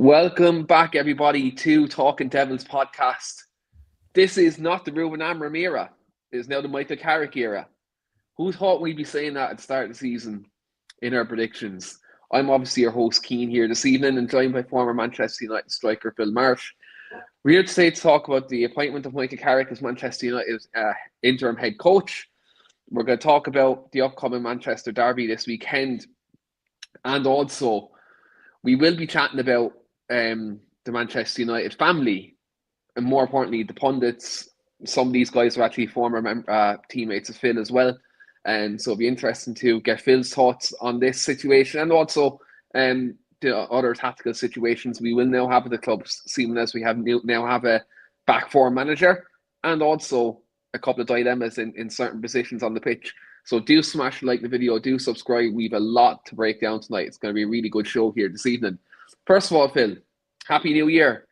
Welcome back, everybody, to Talking Devils podcast. This is not the Ruben Amram era. It is now the Michael Carrick era. Who thought we'd be saying that at the start of the season in our predictions? I'm obviously your host, Keane, here this evening, and joined by former Manchester United striker Phil Marsh. We're here today to talk about the appointment of Michael Carrick as Manchester United's interim head coach. We're going to talk about the upcoming Manchester derby this weekend, and also we will be chatting about the Manchester United family, and more importantly, the pundits. Some of these guys are actually former teammates of Phil as well. And so it'll be interesting to get Phil's thoughts on this situation, and also the other tactical situations we will now have at the club, seeing as we now have a back four manager, and also a couple of dilemmas in certain positions on the pitch. So do smash like the video, do subscribe. We have a lot to break down tonight. It's going to be a really good show here this evening. First of all, Phil, Happy New Year.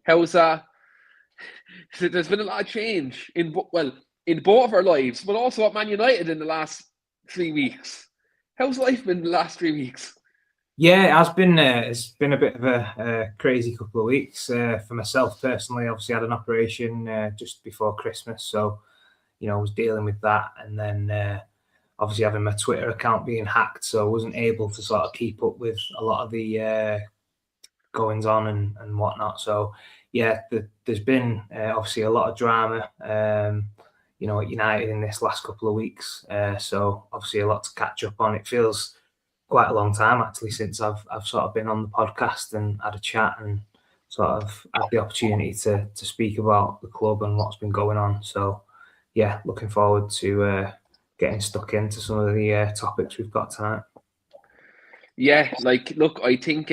How's there's been a lot of change in both of our lives, but also at Man United in the last 3 weeks. How's life been the last 3 weeks? Yeah, it has been. It's been a bit of a crazy couple of weeks for myself personally. Obviously, I had an operation just before Christmas, so I was dealing with that, and then obviously having my Twitter account being hacked, so I wasn't able to sort of keep up with a lot of the goings on and whatnot. So yeah, there's been obviously a lot of drama, at United in this last couple of weeks. So obviously a lot to catch up on. It feels quite a long time actually since I've sort of been on the podcast and had a chat and sort of had the opportunity to speak about the club and what's been going on. So yeah, looking forward to getting stuck into some of the topics we've got tonight. Yeah, look, I think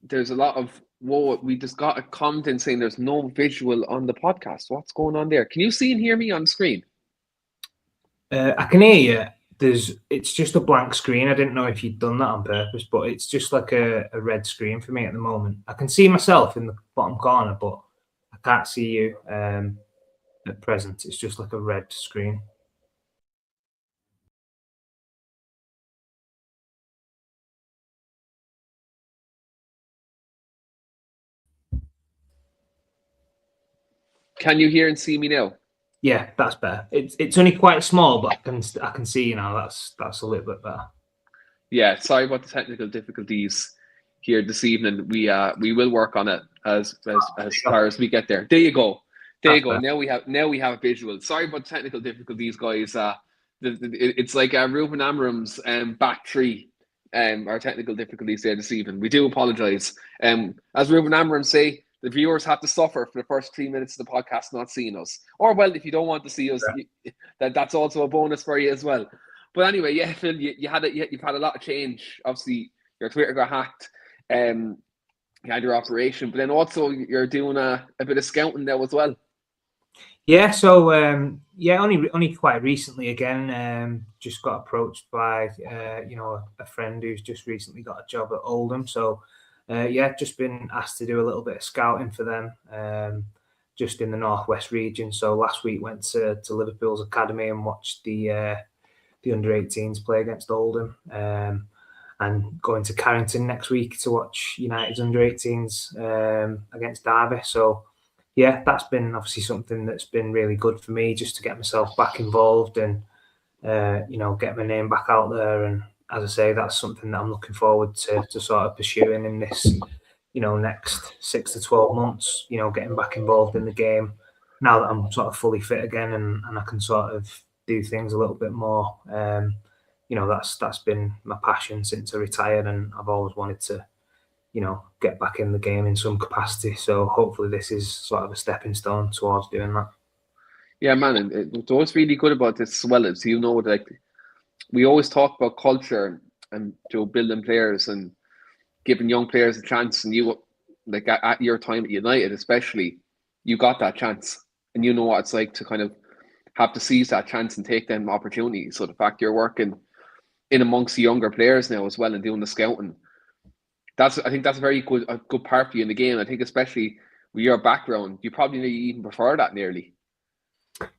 there's a lot of we just got a comment saying there's no visual on the podcast. What's going on there? Can you see and hear me on screen? I can hear you. It's just a blank screen. I didn't know if you'd done that on purpose, but it's just like a red screen for me at the moment. I can see myself in the bottom corner, but I can't see you at present. It's just like a red screen. Can you hear and see me now? Yeah, that's better. It's only quite small, but I can see you now. That's a little bit better. Yeah, sorry about the technical difficulties here this evening. We will work on it as far as we get there. There you go. There you go. Now we have a visual. Sorry about the technical difficulties, guys. It's like Ruben Amram's back three. Our technical difficulties there this evening. We do apologise. As Ruben Amram say, the viewers have to suffer for the first 3 minutes of the podcast not seeing us. Or, well, if you don't want to see us, that's also a bonus for you as well. But anyway, yeah, Phil, you've had a lot of change. Obviously, your Twitter got hacked. You had your operation, but then also you're doing a bit of scouting now as well. Yeah, so only quite recently again. Just got approached by a friend who's just recently got a job at Oldham. So just been asked to do a little bit of scouting for them, just in the northwest region. So last week went to Liverpool's academy and watched the under-18s play against Oldham, and going to Carrington next week to watch United's under-18s against Derby. So yeah, that's been obviously something that's been really good for me, just to get myself back involved and get my name back out there. And as I say, that's something that I'm looking forward to sort of pursuing in this next 6 to 12 months. Getting back involved in the game now that I'm sort of fully fit again and I can sort of do things a little bit more. That's been my passion since I retired, and I've always wanted to get back in the game in some capacity. So hopefully this is sort of a stepping stone towards doing that. Yeah, man, and what's really good about this as well is, we always talk about culture and building players and giving young players a chance. And you, at your time at United especially, you got that chance, and you know what it's like to kind of have to seize that chance and take them opportunities. So the fact you're working in amongst the younger players now as well and doing the scouting, I think that's a good part for you in the game. I think especially with your background, you probably even prefer that nearly.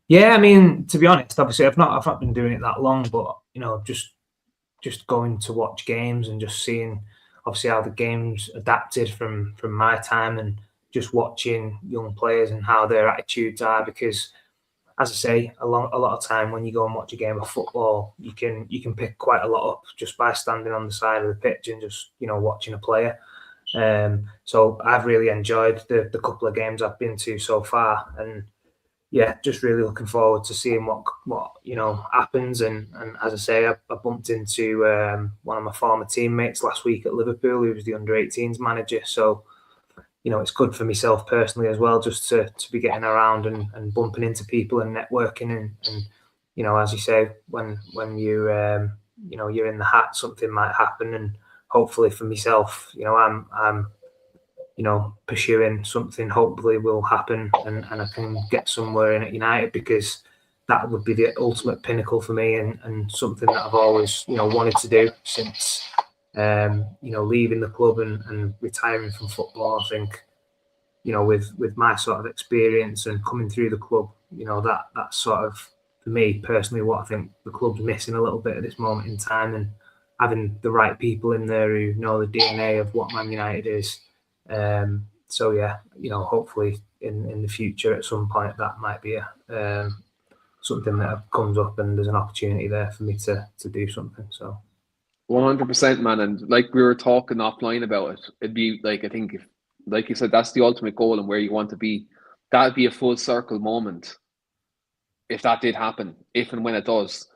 Yeah, I mean, to be honest, obviously I've not been doing it that long, but just going to watch games and just seeing obviously how the game's adapted from my time and just watching young players and how their attitudes are. Because, as I say, a lot of time when you go and watch a game of football, you can pick quite a lot up just by standing on the side of the pitch and just watching a player. So I've really enjoyed the couple of games I've been to so far, and yeah, just really looking forward to seeing what happens. And as I say, I bumped into one of my former teammates last week at Liverpool, who was the under-18s manager. So it's good for myself personally as well, just to be getting around and bumping into people and networking and as you say, when you you're in the hat, something might happen, and hopefully for myself, I'm pursuing something hopefully will happen and I can get somewhere in at United, because that would be the ultimate pinnacle for me and something that I've always, wanted to do since, leaving the club and retiring from football. I think, with my sort of experience and coming through the club, that's sort of, for me personally, what I think the club's missing a little bit at this moment in time, and having the right people in there who know the DNA of what Man United is. So yeah, hopefully in the future at some point that might be something that comes up and there's an opportunity there for me to do something. So 100%, man. And like we were talking offline about it, it'd be like, I think if, like you said, that's the ultimate goal and where you want to be. That'd be a full circle moment if that did happen, if and when it does.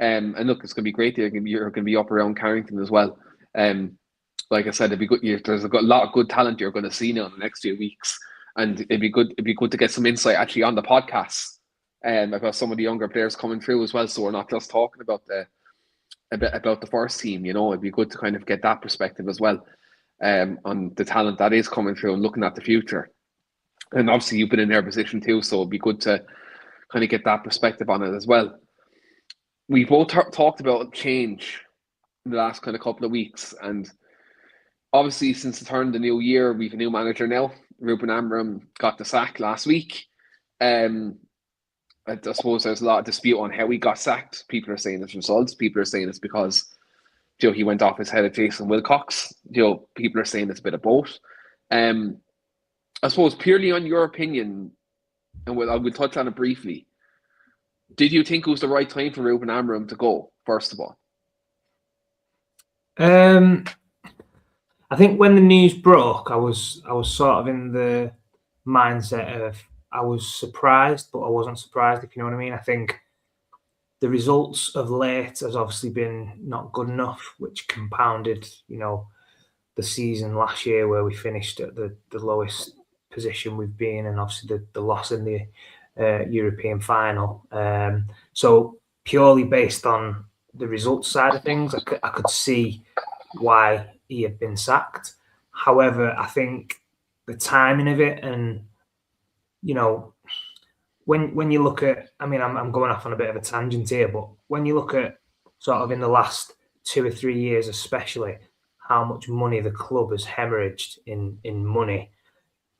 And look, it's going to be great. You're going to be up around Carrington as well. Like I said, it'd be good. There's a lot of good talent you're going to see now in the next few weeks, and it'd be good to get some insight actually on the podcast about some of the younger players coming through as well. So we're not just talking about the first team. It'd be good to kind of get that perspective as well on the talent that is coming through and looking at the future. And obviously, you've been in their position too, so it'd be good to kind of get that perspective on it as well. We both talked about change in the last kind of couple of weeks, and obviously, since the turn of the new year, we've a new manager now. Ruben Amorim got the sack last week. I suppose there's a lot of dispute on how he got sacked. People are saying it's results. People are saying it's because he went off his head at Jason Wilcox. People are saying it's a bit of both. I suppose purely on your opinion, and we'll touch on it briefly. Did you think it was the right time for Ruben Amorim to go, first of all? I think when the news broke, I was sort of in the mindset of I was surprised, but I wasn't surprised, if you know what I mean. I think the results of late has obviously been not good enough, which compounded, the season last year where we finished at the lowest position we've been, and obviously the loss in the European final. So purely based on the results side of things, I could see why he had been sacked. However, I think the timing of it, and when you look at, I mean, I'm going off on a bit of a tangent here, but when you look at sort of in the last 2 or 3 years, especially how much money the club has hemorrhaged in money,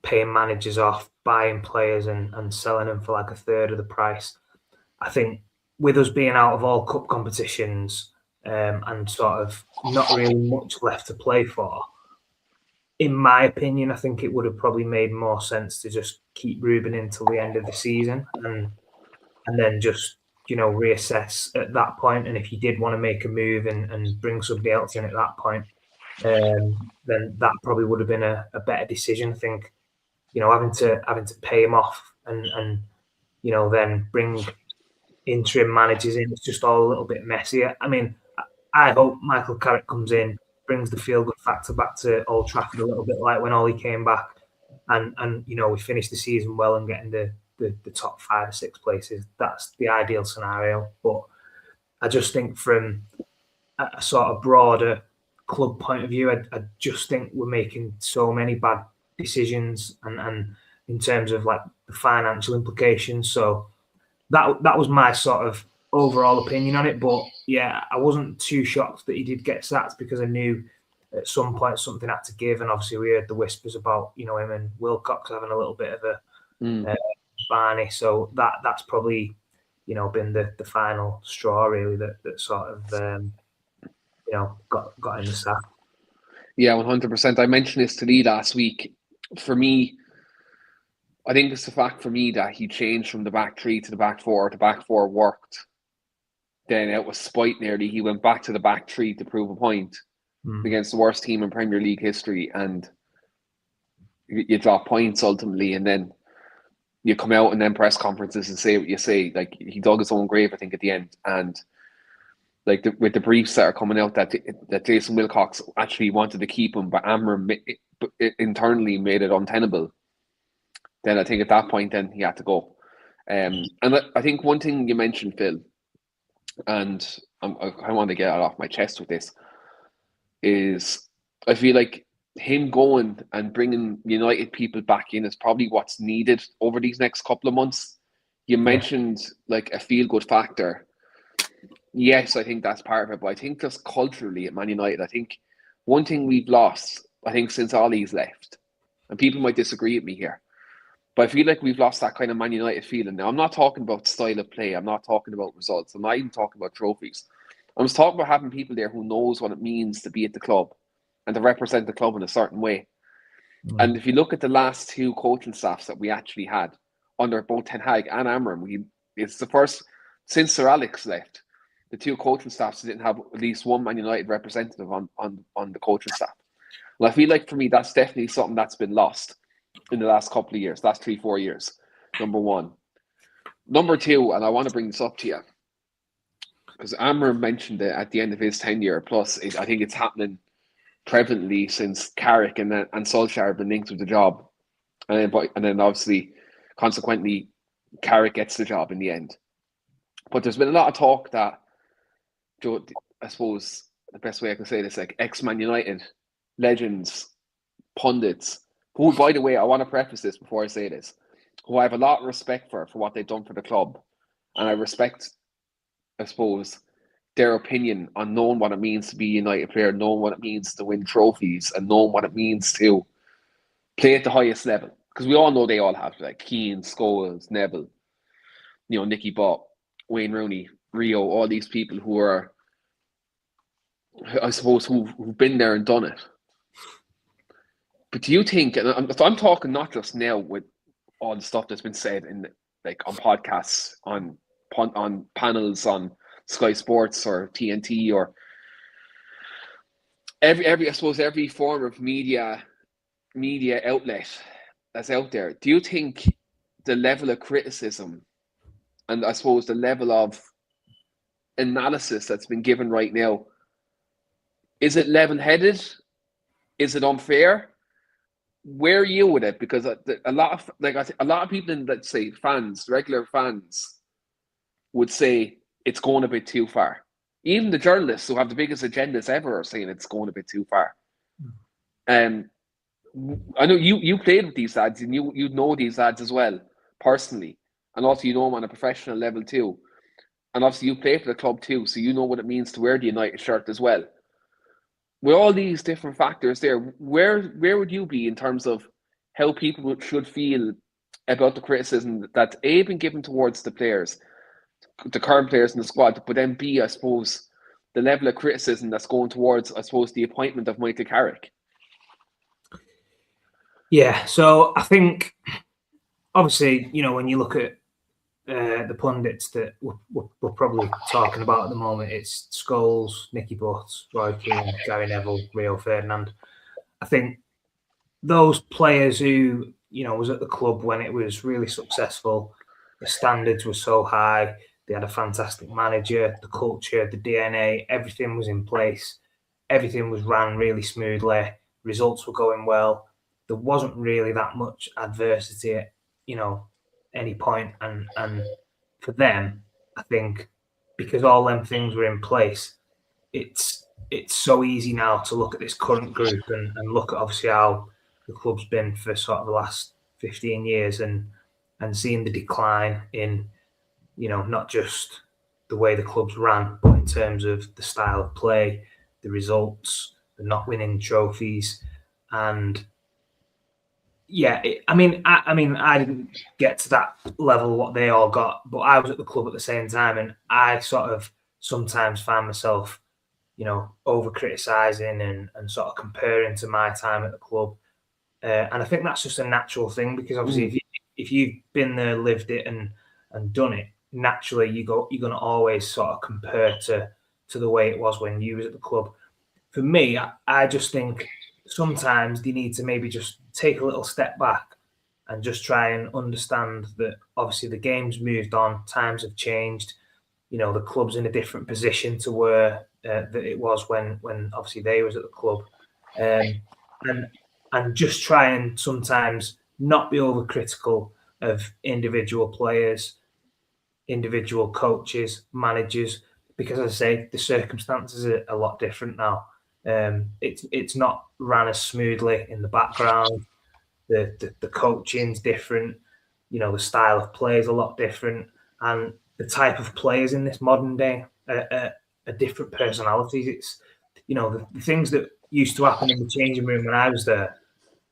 paying managers off, buying players and selling them for like a third of the price. I think with us being out of all cup competitions and sort of not really much left to play for, in my opinion, I think it would have probably made more sense to just keep Ruben until the end of the season and then just, reassess at that point. And if you did want to make a move and bring somebody else in at that point, then that probably would have been a better decision. I think, having to pay him off and then bring interim managers in, it's just all a little bit messier. I mean, I hope Michael Carrick comes in, brings the feel-good factor back to Old Trafford a little bit like when Ollie came back, and we finished the season well and getting the top 5 or 6 places. That's the ideal scenario. But I just think from a sort of broader club point of view, I just think we're making so many bad decisions and in terms of like the financial implications. So that was my sort of overall opinion on it. But yeah, I wasn't too shocked that he did get sacked, because I knew at some point something had to give. And obviously we heard the whispers about, him and Wilcox having a little bit of a Barney. So that's probably, been the final straw really that sort of, got in the sack. Yeah, 100%. I mentioned this to Lee last week. For me, I think it's the fact for me that he changed from the back three to the back four. The back four worked. Then it was spite nearly. He went back to the back three to prove a point against the worst team in Premier League history, and you drop points ultimately, and then you come out and then press conferences and say what you say. Like, he dug his own grave, I think, at the end, and like with the briefs that are coming out that Jason Wilcox actually wanted to keep him, but Amram internally made it untenable. Then I think at that point, then he had to go. And I think one thing you mentioned, Phil, and I want to get it off my chest with this, is I feel like him going and bringing United people back in is probably what's needed over these next couple of months. You mentioned like a feel-good factor. Yes, I think that's part of it, but I think just culturally at Man United, I think one thing we've lost, I think, since Ollie's left, and people might disagree with me here, but I feel like we've lost that kind of Man United feeling. Now, I'm not talking about style of play. I'm not talking about results. I'm not even talking about trophies. I was talking about having people there who knows what it means to be at the club and to represent the club in a certain way. And if you look at the last two coaching staffs that we actually had under both Ten Hag and Amram, it's the first since Sir Alex left. The two coaching staffs didn't have at least one Man United representative on the coaching staff. And I feel like for me, that's definitely something that's been lost in the last couple of years, last 3-4 years. Number one. Number two, and I want to bring this up to you, because Amram mentioned it at the end of his tenure, plus I think it's happening prevalently since Carrick and Solskjaer have been linked with the job. And then obviously, consequently, Carrick gets the job in the end. But there's been a lot of talk that, I suppose the best way I can say this, like ex-Man United legends, pundits, who, by the way, I want to preface this before I say this, who I have a lot of respect for what they've done for the club. And I respect, I suppose, their opinion on knowing what it means to be a United player, knowing what it means to win trophies, and knowing what it means to play at the highest level. Because we all know they all have, like Keane, Scholes, Neville, Nicky Butt, Wayne Rooney, Rio, all these people who are, I suppose, who've been there and done it. But do you think, and I'm talking not just now with all the stuff that's been said in like on podcasts, on panels, on Sky Sports or TNT, or every I suppose every form of media outlet that's out there, do you think the level of criticism and I suppose the level of analysis that's been given right now, is it level-headed? Is it unfair? Where are you with it? Because a lot of people in, let's say, regular fans, would say it's going a bit too far. Even the journalists who have the biggest agendas ever are saying it's going a bit too far. I know you played with these lads, and you know these lads as well personally, and also you know them on a professional level too. And obviously you play for the club too, so you know what it means to wear the United shirt as well. With all these different factors there, where would you be in terms of how people should feel about the criticism that's A, been given towards the players, the current players in the squad, but then B, I suppose, the level of criticism that's going towards, I suppose, the appointment of Michael Carrick? Yeah, so I think, obviously, when you look at the pundits that we're probably talking about at the moment, it's Scholes, Nicky Butt, Roy Keane, Gary Neville, Rio Ferdinand. I think those players who, was at the club when it was really successful, the standards were so high, they had a fantastic manager, the culture, the DNA, everything was in place, everything was ran really smoothly, results were going well. There wasn't really that much adversity at, any point. And for them, I think because all them things were in place, it's so easy now to look at this current group and look at obviously how the club's been for sort of the last 15 years and seeing the decline in, not just the way the club's ran, but in terms of the style of play, the results, the not winning trophies. And yeah, I didn't get to that level what they all got, but I was at the club at the same time, and I sort of sometimes find myself over criticising and sort of comparing to my time at the club. And I think that's just a natural thing, because obviously if you've been there, lived it, and done it, naturally you're going to always sort of compare to the way it was when you was at the club. For me, I just think sometimes you need to maybe just take a little step back and just try and understand that obviously the game's moved on, times have changed. The club's in a different position to where that it was when obviously they was at the club, and just try and sometimes not be overcritical of individual players, individual coaches, managers, because as I say, the circumstances are a lot different now. It's not ran as smoothly in the background. The coaching's different. The style of play is a lot different, and the type of players in this modern day are different personalities. It's the things that used to happen in the changing room when I was there.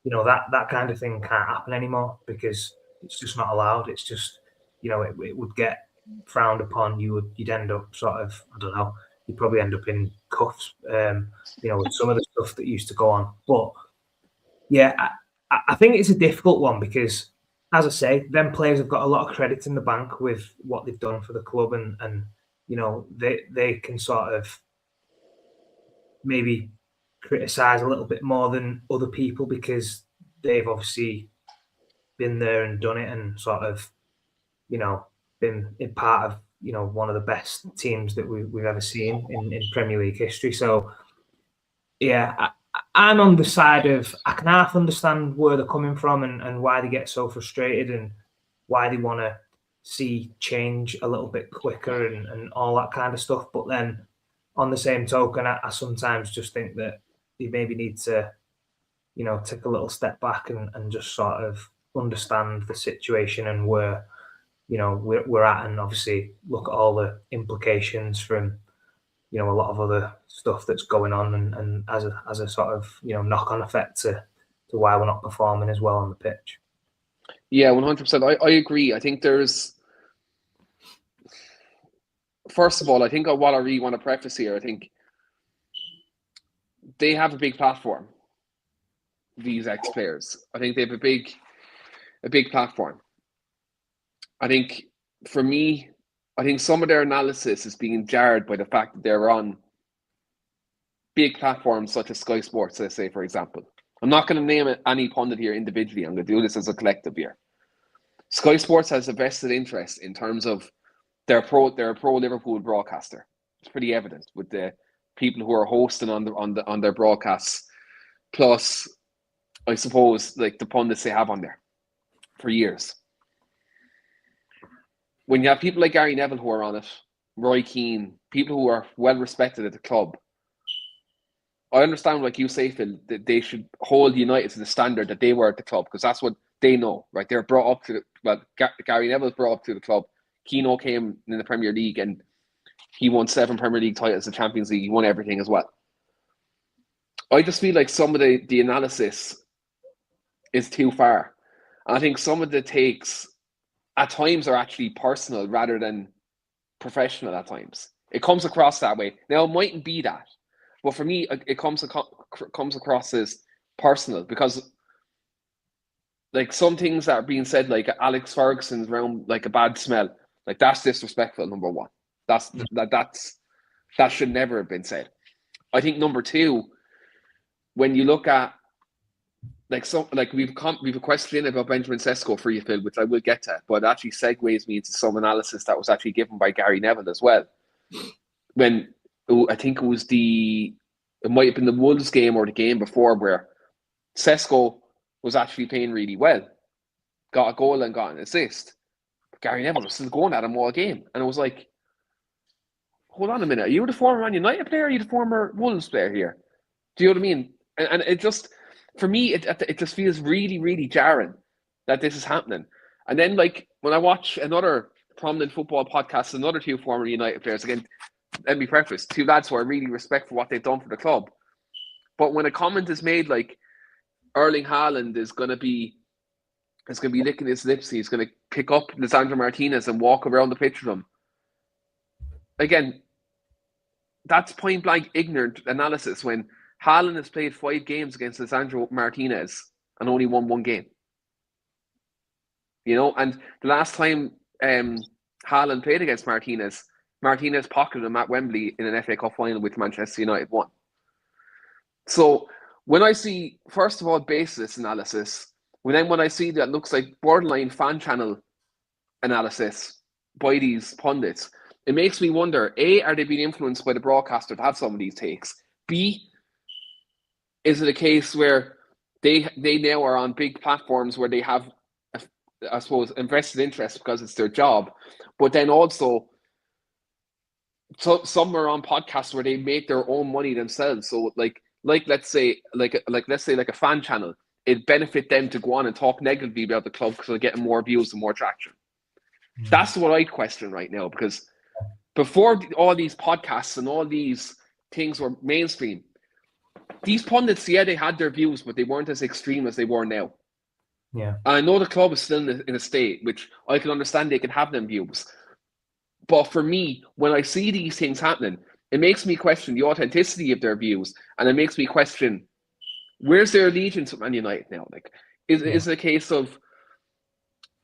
That kind of thing can't happen anymore, because it's just not allowed. It's just it would get frowned upon. You'd end up sort of, I don't know, you'd probably end up in cuffs. With some of the stuff that used to go on. But yeah, I think it's a difficult one, because, as I say, them players have got a lot of credit in the bank with what they've done for the club, and they can sort of maybe criticise a little bit more than other people, because they've obviously been there and done it, and sort of been in part of one of the best teams that we've ever seen in Premier League history. So yeah, I'm on the side of, I can half understand where they're coming from, and why they get so frustrated, and why they want to see change a little bit quicker, and all that kind of stuff. But then on the same token, I sometimes just think that you maybe need to, take a little step back and just sort of understand the situation and where, we're at, and obviously look at all the implications from, a lot of other stuff that's going on, and as a sort of, knock-on effect to why we're not performing as well on the pitch. Yeah, 100%. I agree. I think first of all, I think what I really want to preface here, I think they have a big platform, these ex-players. I think they have a big platform. I think, for me, I think some of their analysis is being jarred by the fact that they're on big platforms such as Sky Sports, let's say, for example. I'm not going to name any pundit here individually. I'm going to do this as a collective here. Sky Sports has a vested interest in terms of they're a pro Liverpool broadcaster. It's pretty evident with the people who are hosting on their broadcasts, plus, I suppose, like the pundits they have on there for years. When you have people like Gary Neville who are on it, Roy Keane, people who are well respected at the club, I understand, like you say, Phil, that they should hold United to the standard that they were at the club, because that's what they know, right? They're brought up to Gary Neville's brought up to the club. Keane came in the Premier League and he won 7 Premier League titles, the Champions League, he won everything as well. I just feel like some of the analysis is too far. I think some of the takes at times are actually personal rather than professional at times. It comes across that way. Now, it mightn't be that, but for me, it comes across as personal, because like some things that are being said, like Alex Ferguson's around like a bad smell, like that's disrespectful, number one. That should never have been said. I think number two, when you look at we've a question about Benjamin Sesko for you, Phil, which I will get to, but it actually segues me into some analysis that was actually given by Gary Neville as well. When I think it might have been the Wolves game or the game before, where Sesko was actually playing really well, got a goal and got an assist. But Gary Neville was still going at him all game, and it was like, hold on a minute, are you the former Man United player? Or are you the former Wolves player here? Do you know what I mean? And it just, for me, it just feels really, really jarring that this is happening. And then, like, when I watch another prominent football podcast, another 2 former United players, again, let me preface, 2 lads who I really respect for what they've done for the club. But when a comment is made like Erling Haaland is going to be licking his lips, he's going to pick up Lisandro Martinez and walk around the pitch with him. Again, that's point blank ignorant analysis when Haaland has played 5 games against Lisandro Martinez and only won 1 game. And the last time Haaland played against Martinez pocketed him at Wembley in an FA Cup final with Manchester United won. So when I see, first of all, baseless analysis, when I see that looks like borderline fan channel analysis by these pundits, it makes me wonder, A, are they being influenced by the broadcaster to have some of these takes? B, is it a case where they now are on big platforms where they have, I suppose, invested interest because it's their job, but then also some are on podcasts where they make their own money themselves. So like let's say like a fan channel, it benefit them to go on and talk negatively about the club because they're getting more views and more traction. That's what I question right now, because before all these podcasts and all these things were mainstream, these pundits, yeah, they had their views, but they weren't as extreme as they were now. Yeah. And I know the club is still in a state which I can understand they can have them views. But for me, when I see these things happening, it makes me question the authenticity of their views, and it makes me question, where's their allegiance with Man United now? Like, is it a case of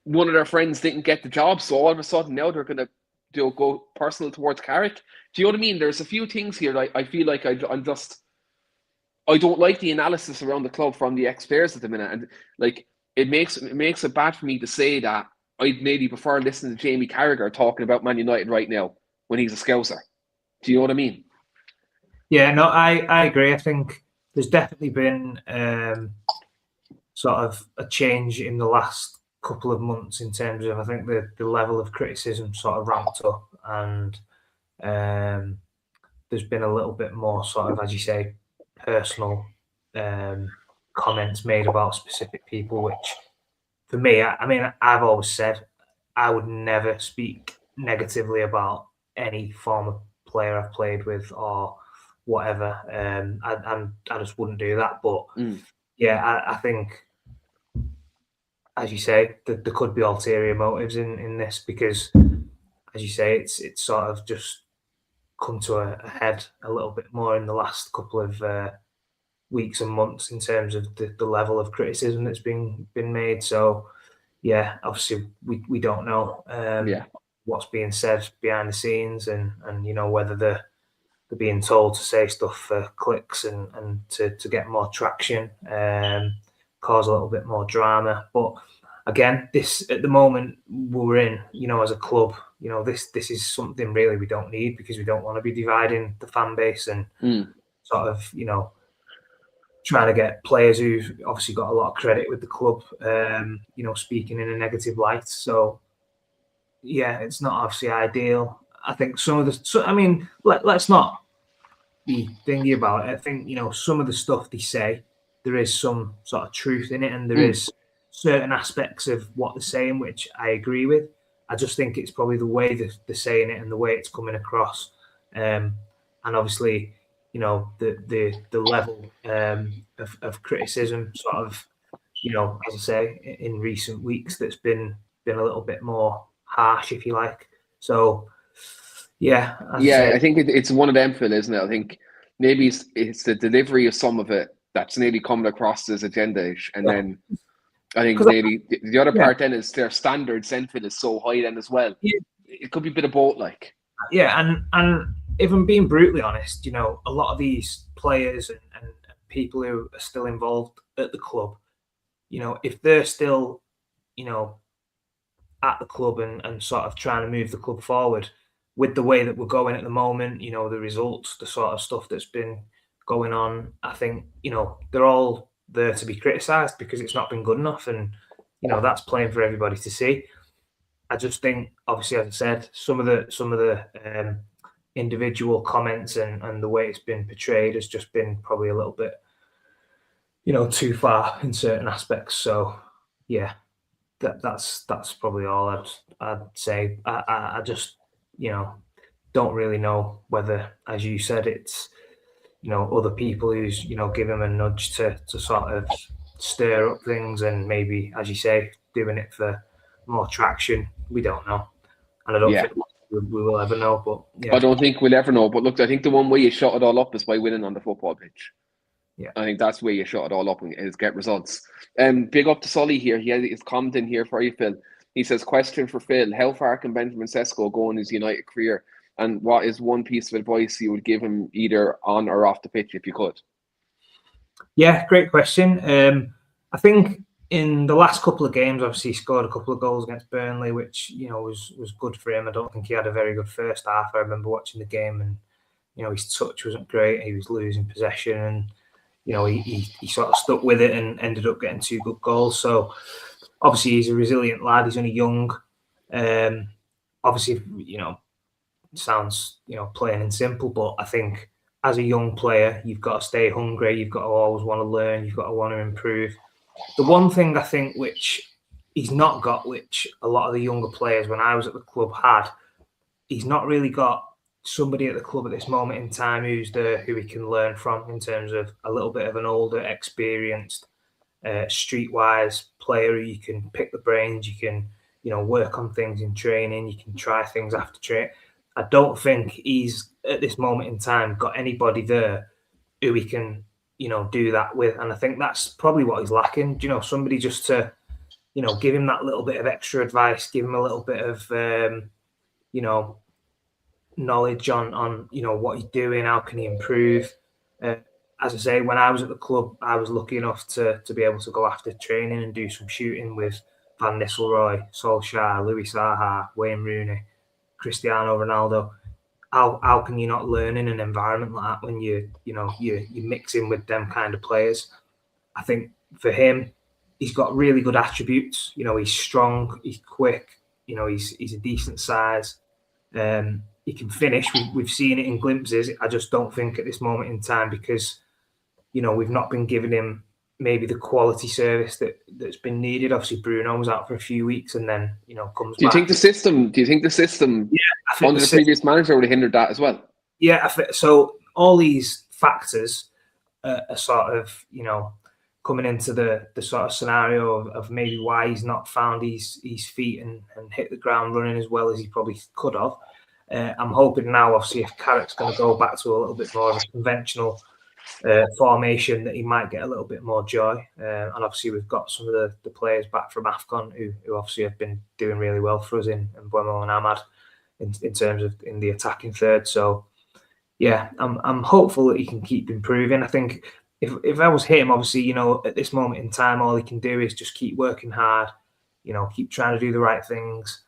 one of their friends didn't get the job, so all of a sudden now they're going to go personal towards Carrick? Do you know what I mean? There's a few things here that I feel like I don't like the analysis around the club from the ex-players at the minute, and like it makes it bad for me to say that I'd maybe prefer listening to Jamie Carragher talking about Man United right now when he's a Scouser. Do you know what I mean? Yeah, no, I agree. I think there's definitely been sort of a change in the last couple of months in terms of, I think, the level of criticism sort of ramped up, and there's been a little bit more sort of, as you say, personal comments made about specific people, which for me, I mean, I've always said I would never speak negatively about any former player I've played with or whatever. I just wouldn't do that. But yeah, I think, as you say, there could be ulterior motives in this, because, as you say, it's sort of just come to a head a little bit more in the last couple of weeks and months in terms of the level of criticism that's been made. So yeah, obviously we don't know what's being said behind the scenes, and whether they're being told to say stuff for clicks and to get more traction, cause a little bit more drama. But again, this at the moment we're in, as a club, this is something really we don't need, because we don't want to be dividing the fan base and sort of, trying to get players who've obviously got a lot of credit with the club, speaking in a negative light. So, yeah, it's not obviously ideal. I think let's not be thingy about it. I think, some of the stuff they say, there is some sort of truth in it, and there is certain aspects of what they're saying, which I agree with. I just think it's probably the way that they're saying it and the way it's coming across. And obviously, the level of criticism sort of, as I say, in recent weeks, that's been a little bit more harsh, if you like. So, yeah. I think it's one of them, Phil, isn't it? I think maybe it's the delivery of some of it that's maybe coming across as agenda-ish, and then I think maybe the other part then is their standard sentiment is so high then as well. Yeah. It could be a bit of both, like. Yeah, and if I'm being brutally honest, a lot of these players and people who are still involved at the club, if they're still, at the club and sort of trying to move the club forward with the way that we're going at the moment, the results, the sort of stuff that's been going on, I think, they're all there to be criticised because it's not been good enough, and, that's plain for everybody to see. I just think, obviously, as I said, some of the individual comments and the way it's been portrayed has just been probably a little bit, too far in certain aspects. So, yeah, that's probably all I'd say. I just, don't really know whether, as you said, it's, other people who's, give them a nudge to sort of stir up things, and maybe, as you say, doing it for more traction. We don't know, and I don't think we will ever know. But yeah, I don't think we'll ever know. But look, I think the one way you shut it all up is by winning on the football pitch. Yeah. I think that's where you shut it all up and is get results. Big up to Sully here. He has his comment in here for you, Phil. He says, question for Phil. How far can Benjamin Sesko go in his United career? And what is one piece of advice you would give him either on or off the pitch if you could? Yeah, great question. I think in the last couple of games, obviously he scored a couple of goals against Burnley, which, was good for him. I don't think he had a very good first half. I remember watching the game and, his touch wasn't great. He was losing possession and, he sort of stuck with it and ended up getting 2 good goals. So obviously he's a resilient lad. He's only young. Obviously, sounds, plain and simple, but I think as a young player, you've got to stay hungry. You've got to always want to learn. You've got to want to improve. The one thing I think which he's not got, which a lot of the younger players when I was at the club had, he's not really got somebody at the club at this moment in time who's there who he can learn from in terms of a little bit of an older, experienced, streetwise player who you can pick the brains, you can, work on things in training, you can try things after training. I don't think he's at this moment in time got anybody there who he can, do that with. And I think that's probably what he's lacking. Somebody just to, give him that little bit of extra advice, give him a little bit of, knowledge on what he's doing, how can he improve. As I say, when I was at the club, I was lucky enough to be able to go after training and do some shooting with Van Nistelrooy, Solskjaer, Louis Saha, Wayne Rooney, Cristiano Ronaldo. How can you not learn in an environment like that when you mixing with them kind of players? I think for him, he's got really good attributes. He's strong, he's quick, he's a decent size. He can finish. We've seen it in glimpses. I just don't think at this moment in time because, we've not been giving him maybe the quality service that's been needed. Obviously, Bruno was out for a few weeks and then, comes back. Do you think the system under the previous manager would have hindered that as well? Yeah, so all these factors are sort of, coming into the sort of scenario of maybe why he's not found his feet and hit the ground running as well as he probably could have. I'm hoping now, obviously, if Carrick's going to go back to a little bit more of a conventional formation, that he might get a little bit more joy. And obviously, we've got some of the players back from AFCON who obviously have been doing really well for us in Mbeumo and Ahmad in terms of in the attacking third. So, yeah, I'm hopeful that he can keep improving. I think if I was him, obviously, at this moment in time, all he can do is just keep working hard, keep trying to do the right things.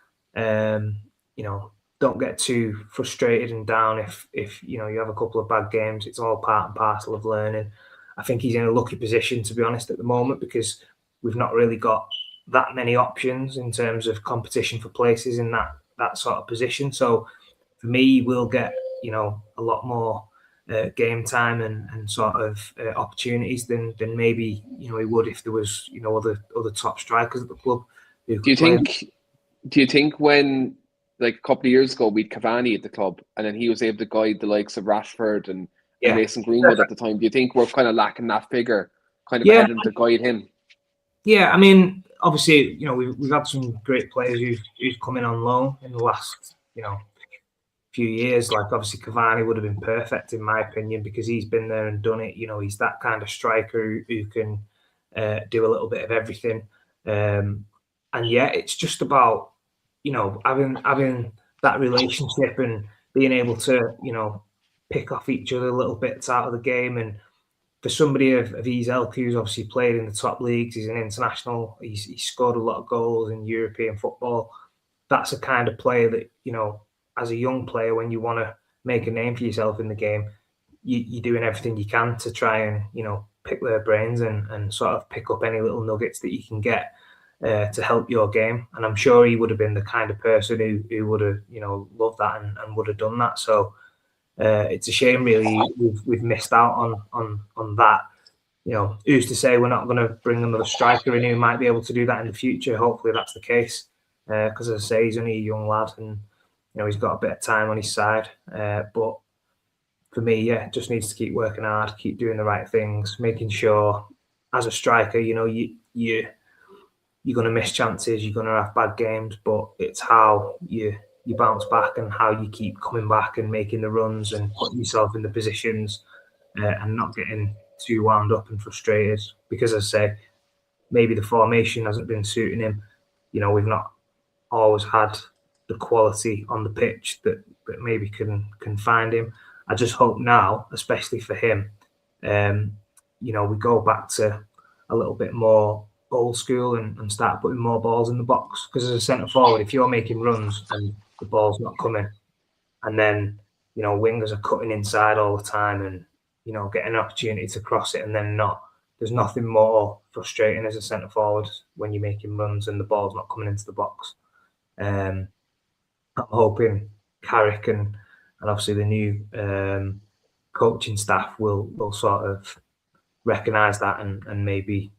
Don't get too frustrated and down if you have a couple of bad games. It's all part and parcel of learning. I think he's in a lucky position, to be honest, at the moment, because we've not really got that many options in terms of competition for places in that sort of position. So for me, we'll get a lot more game time and sort of opportunities than maybe he would if there was other top strikers at the club. Do you think when, like a couple of years ago, we had Cavani at the club, and then he was able to guide the likes of Rashford and Mason Greenwood at the time? Do you think we're kind of lacking that figure, kind of ahead of him to guide him? Yeah, I mean, obviously, we've had some great players who've come in on loan in the last, few years. Like obviously, Cavani would have been perfect in my opinion because he's been there and done it. He's that kind of striker who can do a little bit of everything. And yeah, it's just about having that relationship and being able to, pick off each other little bits out of the game. And for somebody of his ilk, who's obviously played in the top leagues, he's an international, he's scored a lot of goals in European football. That's a kind of player that, as a young player, when you want to make a name for yourself in the game, you're doing everything you can to try and, pick their brains and sort of pick up any little nuggets that you can get to help your game. And I'm sure he would have been the kind of person who would have, loved that and would have done that. So it's a shame, really, we've missed out on that. Who's to say we're not going to bring another striker in who might be able to do that in the future? Hopefully that's the case. Because as I say, he's only a young lad and, he's got a bit of time on his side. But for me, yeah, just needs to keep working hard, keep doing the right things, making sure as a striker, you're going to miss chances, you're going to have bad games, but it's how you you bounce back and how you keep coming back and making the runs and putting yourself in the positions and not getting too wound up and frustrated. Because as I say, maybe the formation hasn't been suiting him. We've not always had the quality on the pitch that maybe can find him. I just hope now, especially for him, we go back to a little bit more old school and start putting more balls in the box. Because as a centre forward, if you're making runs and the ball's not coming, and then wingers are cutting inside all the time and getting an opportunity to cross it and then not. There's nothing more frustrating as a centre forward when you're making runs and the ball's not coming into the box. I'm hoping Carrick and obviously the new coaching staff will sort of recognise that and maybe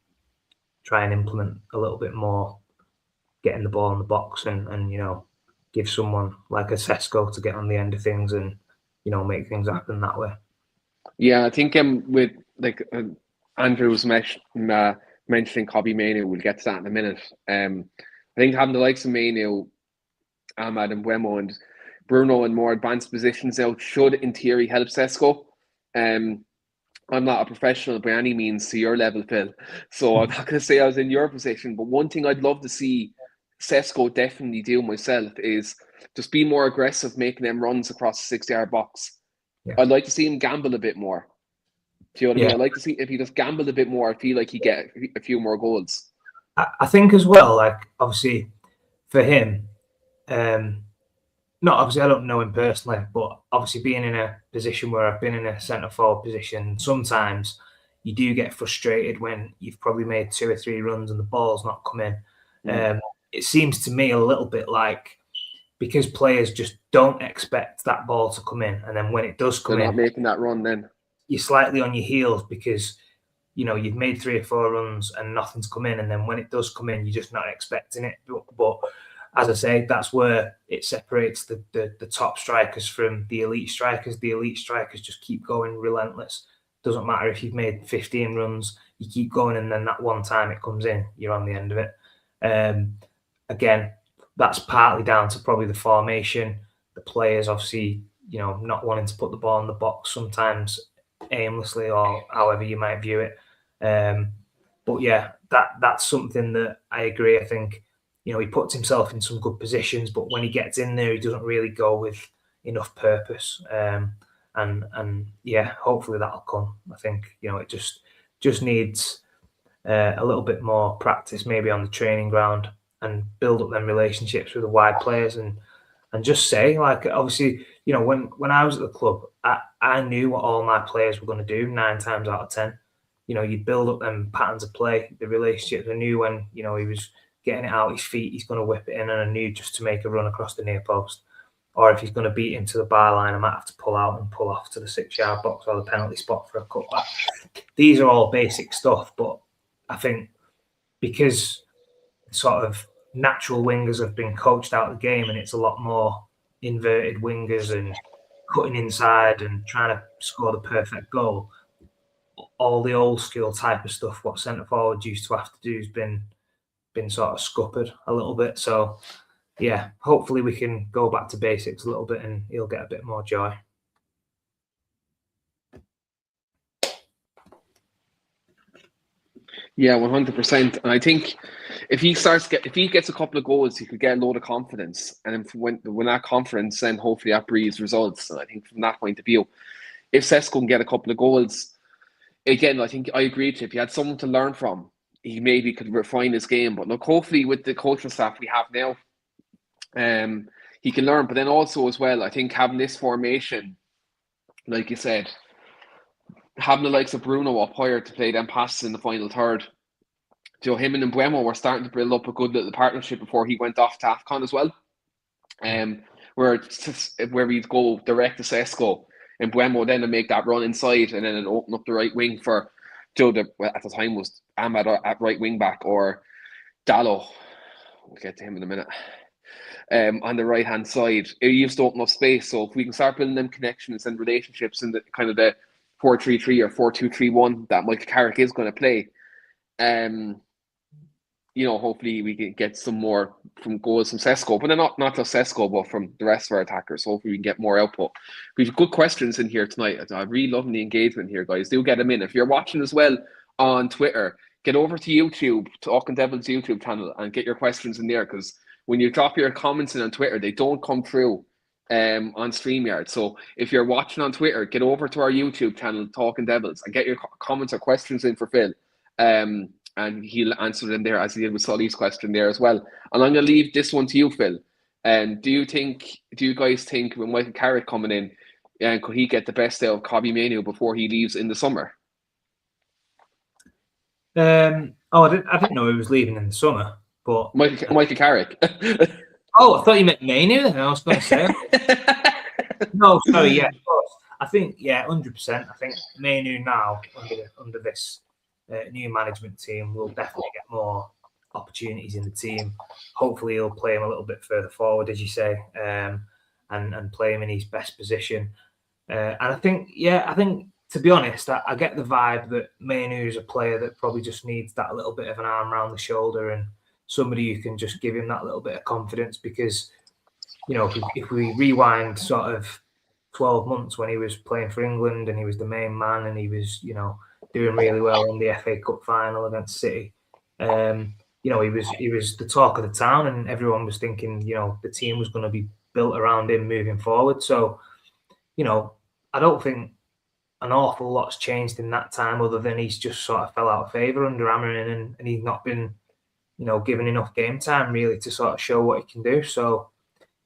try and implement a little bit more getting the ball in the box and give someone like a Sesko to get on the end of things and make things happen that way. Yeah, I think with like Andrew's mentioning Kobbie Mainoo, we'll get to that in a minute. I think having the likes of Mainoo, Ahmad and Buemo and Bruno in more advanced positions out should in theory help Sesko. I'm not a professional by any means to your level, Phil, so I'm not going to say I was in your position, but one thing I'd love to see Sesko definitely do myself is just be more aggressive making them runs across the 6-yard box. Yeah. I'd like to see him gamble a bit more. Do you know what I mean? I'd like to see if he just gambled a bit more, I feel like he'd get a few more goals. I think as well, like obviously for him, not obviously I don't know him personally, but obviously being in a position where I've been in a centre forward position, sometimes you do get frustrated when you've probably made 2 or 3 runs and the ball's not coming. It seems to me a little bit like because players just don't expect that ball to come in, and then when it does come in, they're not making that run. Then you're slightly on your heels because you've made 3 or 4 runs and nothing's come in, and then when it does come in, you're just not expecting it. But as I say, that's where it separates the top strikers from the elite strikers. The elite strikers just keep going relentless. Doesn't matter if you've made 15 runs, you keep going, and then that one time it comes in, you're on the end of it. Again, that's partly down to probably the formation, the players obviously, not wanting to put the ball in the box sometimes aimlessly or however you might view it. But yeah, that's something that I agree. I think, he puts himself in some good positions, but when he gets in there, he doesn't really go with enough purpose. And yeah, hopefully that'll come. I think, it just needs a little bit more practice, maybe on the training ground, and build up them relationships with the wide players and just say, like, obviously, when I was at the club, I knew what all my players were going to do 9 times out of 10. You'd build up them patterns of play, the relationships. I knew when, he was getting it out his feet, he's going to whip it in, and I knew just to make a run across the near post. Or if he's going to beat him to the byline, I might have to pull out and pull off to the 6-yard box or the penalty spot for a cutback. These are all basic stuff, but I think because sort of natural wingers have been coached out of the game and it's a lot more inverted wingers and cutting inside and trying to score the perfect goal, all the old school type of stuff what centre forwards used to have to do has been sort of scuppered a little bit. So yeah, hopefully we can go back to basics a little bit and he'll get a bit more joy. Yeah, 100%. And I think if he gets a couple of goals, he could get a load of confidence. And when that confidence, then hopefully that breeds results. And I think from that point of view, if Sesko can get a couple of goals, again, I think I agree with you. If he had someone to learn from, he maybe could refine his game. But look, hopefully with the coaching staff we have now, he can learn. But then also as well, I think having this formation, like you said, having the likes of Bruno up higher to play them passes in the final third. Him and Buemo were starting to build up a good little partnership before he went off to AFCON as well. Where we'd go direct to Sesko and Buemo then to make that run inside and then open up the right wing for at the time was Ahmad at right wing back or Dallo. We'll get to him in a minute. On the right hand side, it used to open up space. So if we can start building them connections and relationships in the kind of the 4-3-3 or 4-2-3-1 that Michael Carrick is going to play, hopefully we can get some more from goals from Sesko, but then not just Sesko, but from the rest of our attackers. Hopefully we can get more output. We've good questions in here tonight. I'm really loving the engagement here, guys. Do get them in. If you're watching as well on Twitter, get over to YouTube, Talking Devils YouTube channel, and get your questions in there, because when you drop your comments in on Twitter, they don't come through on StreamYard. So if you're watching on Twitter, get over to our YouTube channel, Talking Devils, and get your comments or questions in for Phil. And he'll answer them there, as he did with Sully's question there as well. And I'm going to leave this one to you, Phil. Do you guys think with Michael Carrick coming in, could he get the best out of Cobby Mainoo before he leaves in the summer? I didn't know he was leaving in the summer, but Michael Carrick. Oh, I thought you meant Mainoo then. I was going to say. No, sorry. Yeah, of course. I think 100%. I think Mainoo now under this new management team will definitely get more opportunities in the team. Hopefully, he'll play him a little bit further forward, as you say, and play him in his best position. And I think to be honest, I get the vibe that Mainoo is a player that probably just needs that little bit of an arm around the shoulder and somebody who can just give him that little bit of confidence, because if we rewind sort of 12 months when he was playing for England and he was the main man and he was doing really well in the FA Cup final against City, he was the talk of the town, and everyone was thinking the team was going to be built around him moving forward. So I don't think an awful lot's changed in that time, other than he's just sort of fell out of favour under Amarin, and he's not been given enough game time really to sort of show what he can do. So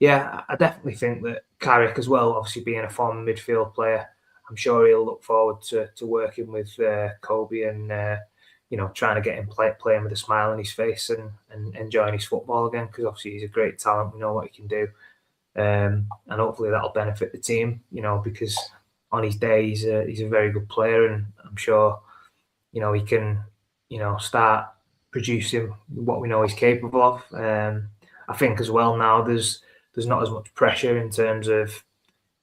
yeah, I definitely think that Carrick as well, obviously being a former midfield player, I'm sure he'll look forward to working with Kobe and trying to get him playing with a smile on his face and enjoying his football again, because obviously he's a great talent. We know what he can do, and hopefully that'll benefit the team. Because on his day he's a very good player, and I'm sure he can start producing what we know he's capable of. I think as well now there's not as much pressure in terms of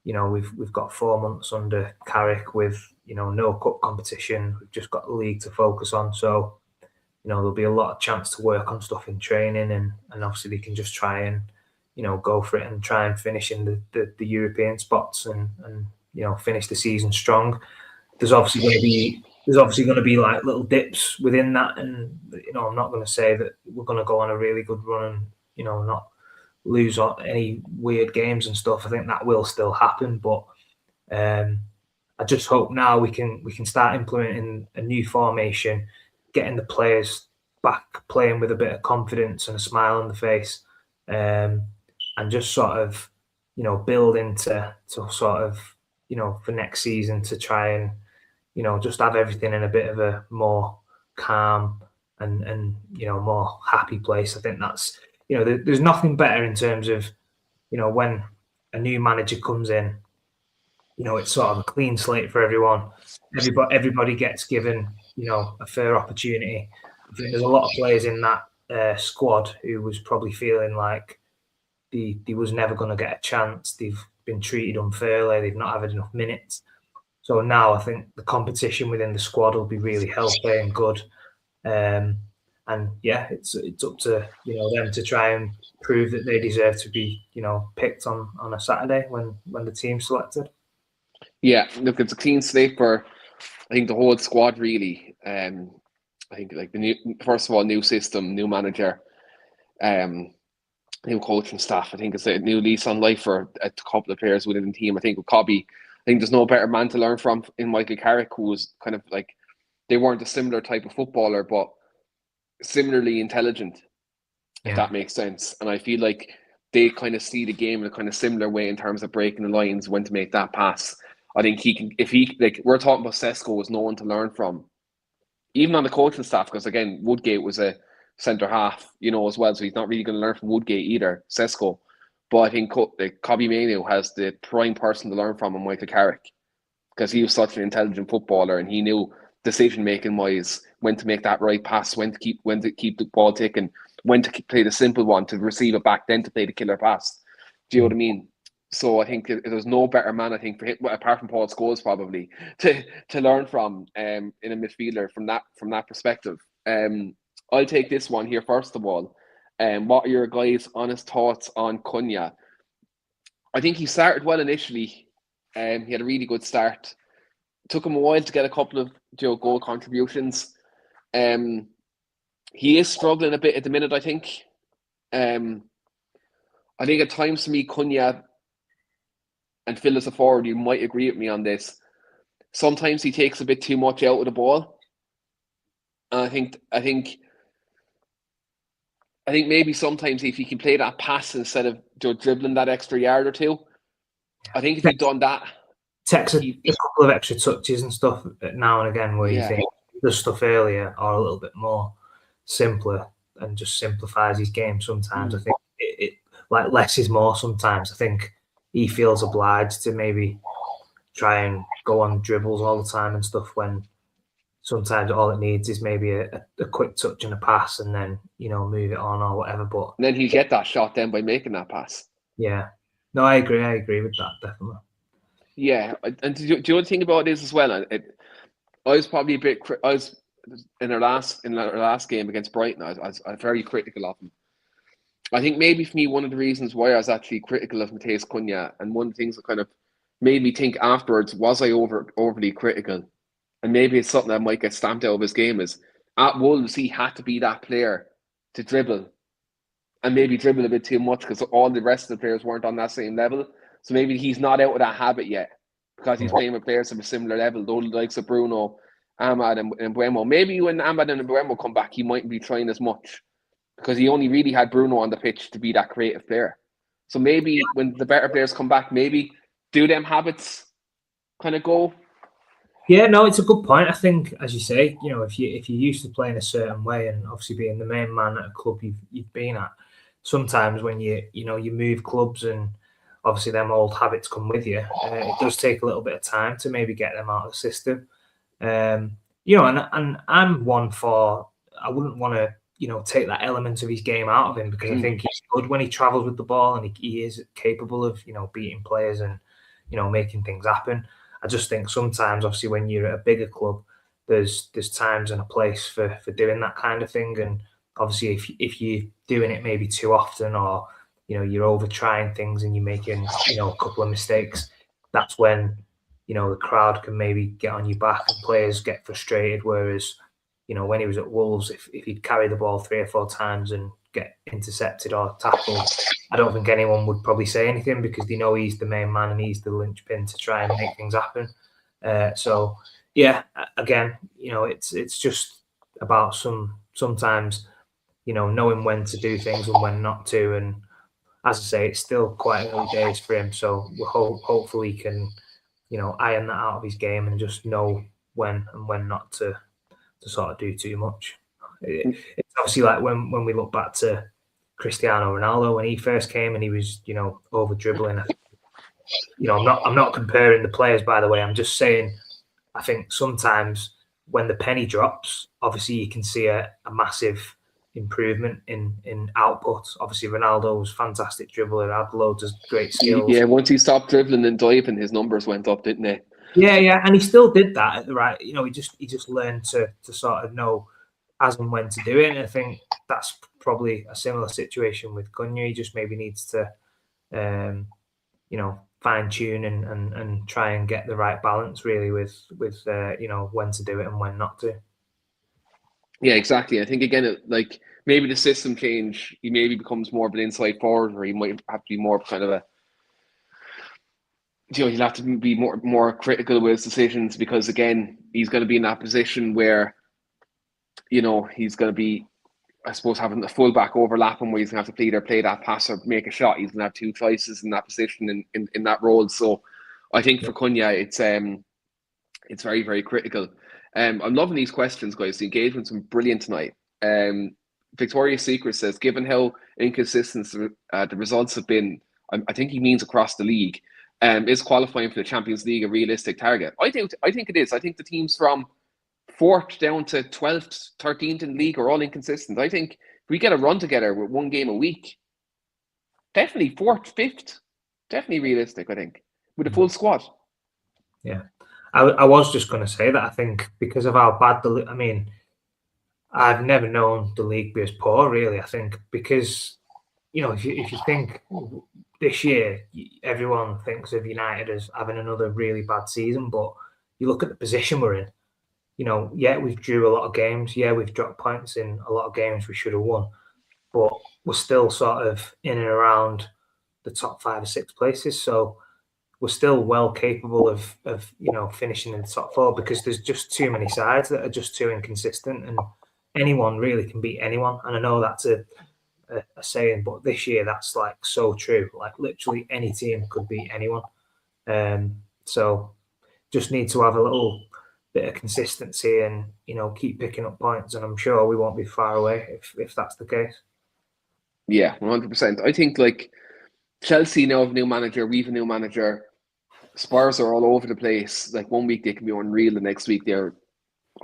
we've got 4 months under Carrick with no cup competition. We've just got the league to focus on, so there'll be a lot of chance to work on stuff in training, and obviously they can just try and go for it and try and finish in the European spots and finish the season strong. There's obviously going to be like little dips within that, and I'm not going to say that we're going to go on a really good run and not lose any weird games and stuff. I think that will still happen, but I just hope now we can start implementing a new formation, getting the players back playing with a bit of confidence and a smile on the face, and just sort of build into sort of for next season to try and just have everything in a bit of a more calm and more happy place. I think that's there's nothing better in terms of when a new manager comes in, it's sort of a clean slate for everyone. Everybody gets given a fair opportunity. I think there's a lot of players in that squad who was probably feeling like they was never going to get a chance. They've been treated unfairly. They've not had enough minutes. So now I think the competition within the squad will be really healthy and good. And yeah, it's up to them to try and prove that they deserve to be picked on a Saturday when the team's selected. Yeah, look, it's a clean slate for I think the whole squad really. I think like first of all, new system, new manager, new coaching staff. I think it's a new lease on life for a couple of players within the team. I think with Cobby, I think there's no better man to learn from in Michael Carrick, who was kind of like, they weren't a similar type of footballer, but similarly intelligent, if that makes sense. And I feel like they kind of see the game in a kind of similar way in terms of breaking the lines, when to make that pass. I think he can, if he, like, we're talking about Sesko was no one to learn from, even on the coaching staff, because again, Woodgate was a centre half, as well, so he's not really going to learn from Woodgate either, Sesko. But I think Cobby Mainoo has the prime person to learn from in Michael Carrick, because he was such an intelligent footballer, and he knew decision making wise when to make that right pass, when to keep the ball ticking, when to play the simple one to receive it back, then to play the killer pass. Do you know what I mean? So I think there's no better man, I think, for him, apart from Paul Scholes, probably to learn from in a midfielder from that perspective. I'll take this one here first of all. What are your guys' honest thoughts on Cunha? I think he started well initially. He had a really good start. It took him a while to get a couple of goal contributions. He is struggling a bit at the minute, I think. I think at times for me, Cunha and Phil as a forward, you might agree with me on this. Sometimes he takes a bit too much out of the ball. And I think maybe sometimes if he can play that pass instead of dribbling that extra yard or two, I think if he'd done that, takes a couple of extra touches and stuff now and again where you think the stuff earlier or a little bit more simpler and just simplifies his game sometimes. I think it like less is more sometimes. I think he feels obliged to maybe try and go on dribbles all the time and stuff when sometimes all it needs is maybe a quick touch and a pass and then, move it on or whatever. But and then he'll get that shot then by making that pass. Yeah. No, I agree with that, definitely. Yeah. And do you know the thing about this as well? I was probably a bit, I was in our last game against Brighton, I was very critical of him. I think maybe for me, one of the reasons why I was actually critical of Matheus Cunha, and one of the things that kind of made me think afterwards, was I overly critical? And maybe it's something that might get stamped out of his game, is at Wolves, he had to be that player to dribble and maybe dribble a bit too much because all the rest of the players weren't on that same level. So maybe he's not out of that habit yet because he's playing with players of a similar level, though the likes of Bruno, Ahmad and Mbeumo. Maybe when Ahmad and Mbeumo come back, he mightn't be trying as much because he only really had Bruno on the pitch to be that creative player. So maybe when the better players come back, maybe do them habits kind of go. Yeah, no, it's a good point. I think, as you say, if you're used to playing a certain way and obviously being the main man at a club you've been at, sometimes when you move clubs and obviously them old habits come with you, it does take a little bit of time to maybe get them out of the system. And I'm one for, I wouldn't want to take that element of his game out of him because I think he's good when he travels with the ball and he is capable of beating players and making things happen. I just think sometimes, obviously, when you're at a bigger club, there's times and a place for doing that kind of thing. And obviously, if you're doing it maybe too often, or you're over trying things and you're making a couple of mistakes, that's when the crowd can maybe get on your back and players get frustrated. Whereas when he was at Wolves, if he'd carry the ball 3 or 4 times and get intercepted or tackled, I don't think anyone would probably say anything because they know he's the main man and he's the linchpin to try and make things happen. So yeah, again, it's just about sometimes knowing when to do things and when not to. And as I say, it's still quite early days for him, so we hopefully he can iron that out of his game and just know when and when not to sort of do too much. It's obviously like when we look back to Cristiano Ronaldo when he first came and he was over dribbling. I'm not comparing the players, by the way. I'm just saying I think sometimes when the penny drops, obviously you can see a massive improvement in output. Obviously Ronaldo was a fantastic dribbler, had loads of great skills. Yeah, once he stopped dribbling and diving, his numbers went up, didn't they? Yeah, and he still did that at the right. He just learned to sort of know as and when to do it. And I think that's probably a similar situation with Cunha. He just maybe needs to, fine tune and try and get the right balance really with when to do it and when not to. Yeah, exactly. I think again, like maybe the system change, he maybe becomes more of an inside forward, or he might have to be more kind of a. He'll have to be more critical with his decisions because again, he's going to be in that position where, he's going to be, I suppose, having the fullback overlapping where he's going to have to either play that pass or make a shot. He's going to have 2 choices in that position in that role. So I think for Cunha, it's very, very critical. I'm loving these questions, guys. The engagement's been brilliant tonight. Victoria's Secret says, given how inconsistent the results have been, I think he means across the league, is qualifying for the Champions League a realistic target? I think it is. I think the teams from 4th down to 12th, 13th in the league are all inconsistent. I think if we get a run together with 1 game a week, definitely 4th, 5th, definitely realistic, I think, with a full squad. Yeah. I was just going to say that I think because of how bad I've never known the league be as poor, really. I think because, if you think this year, everyone thinks of United as having another really bad season, but you look at the position we're in. We've drew a lot of games. Yeah, we've dropped points in a lot of games we should have won, but we're still sort of in and around the top 5 or 6 places. So we're still well capable of finishing in the top 4 because there's just too many sides that are just too inconsistent, and anyone really can beat anyone. And I know that's a saying, but this year that's like so true. Like literally any team could beat anyone. So just need to have a little bit of consistency and keep picking up points, and I'm sure we won't be far away if that's the case. Yeah, 100%. I think like Chelsea now have a new manager, we've a new manager. Spurs are all over the place. Like 1 week they can be unreal, the next week I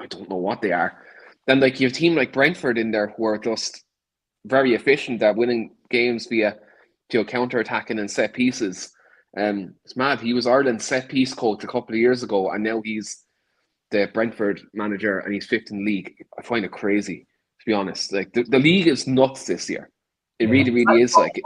don't know what they are. Then like you have a team like Brentford in there who are just very efficient at winning games via counter-attacking and set pieces. It's mad. He was Ireland's set piece coach a couple of years ago, and now he's the Brentford manager, and he's 5th in the league. I find it crazy, to be honest. Like the league is nuts this year. It really, really is. Like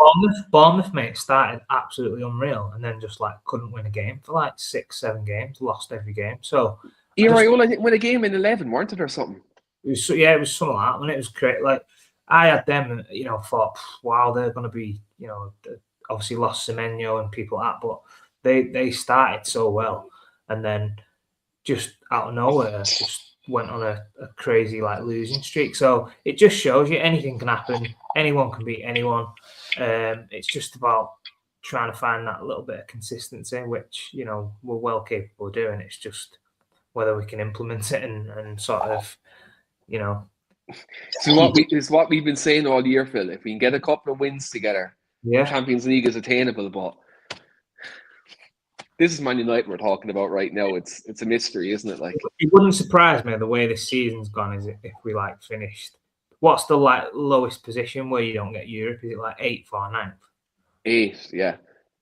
Bournemouth, mate, started absolutely unreal, and then just like couldn't win a game for like 6-7 games, lost every game. So I think won a game in 11, weren't it, or something? It was something like that, and it was great. Like I had them, thought, wow, they're going to be, obviously lost Semenyo and people like that, but they started so well, and then just out of nowhere, just went on a crazy like losing streak. So it just shows you anything can happen. Anyone can beat anyone. It's just about trying to find that little bit of consistency, which we're well capable of doing. It's just whether we can implement it and sort of. So what we've been saying all year, Phil. If we can get a couple of wins together, Champions League is attainable. But this is Man United we're talking about right now. It's a mystery, isn't it? Like it wouldn't surprise me the way this season's gone. Is it if we like finished? What's the like lowest position where you don't get Europe? Is it like 8th or 9th? 8th, yeah.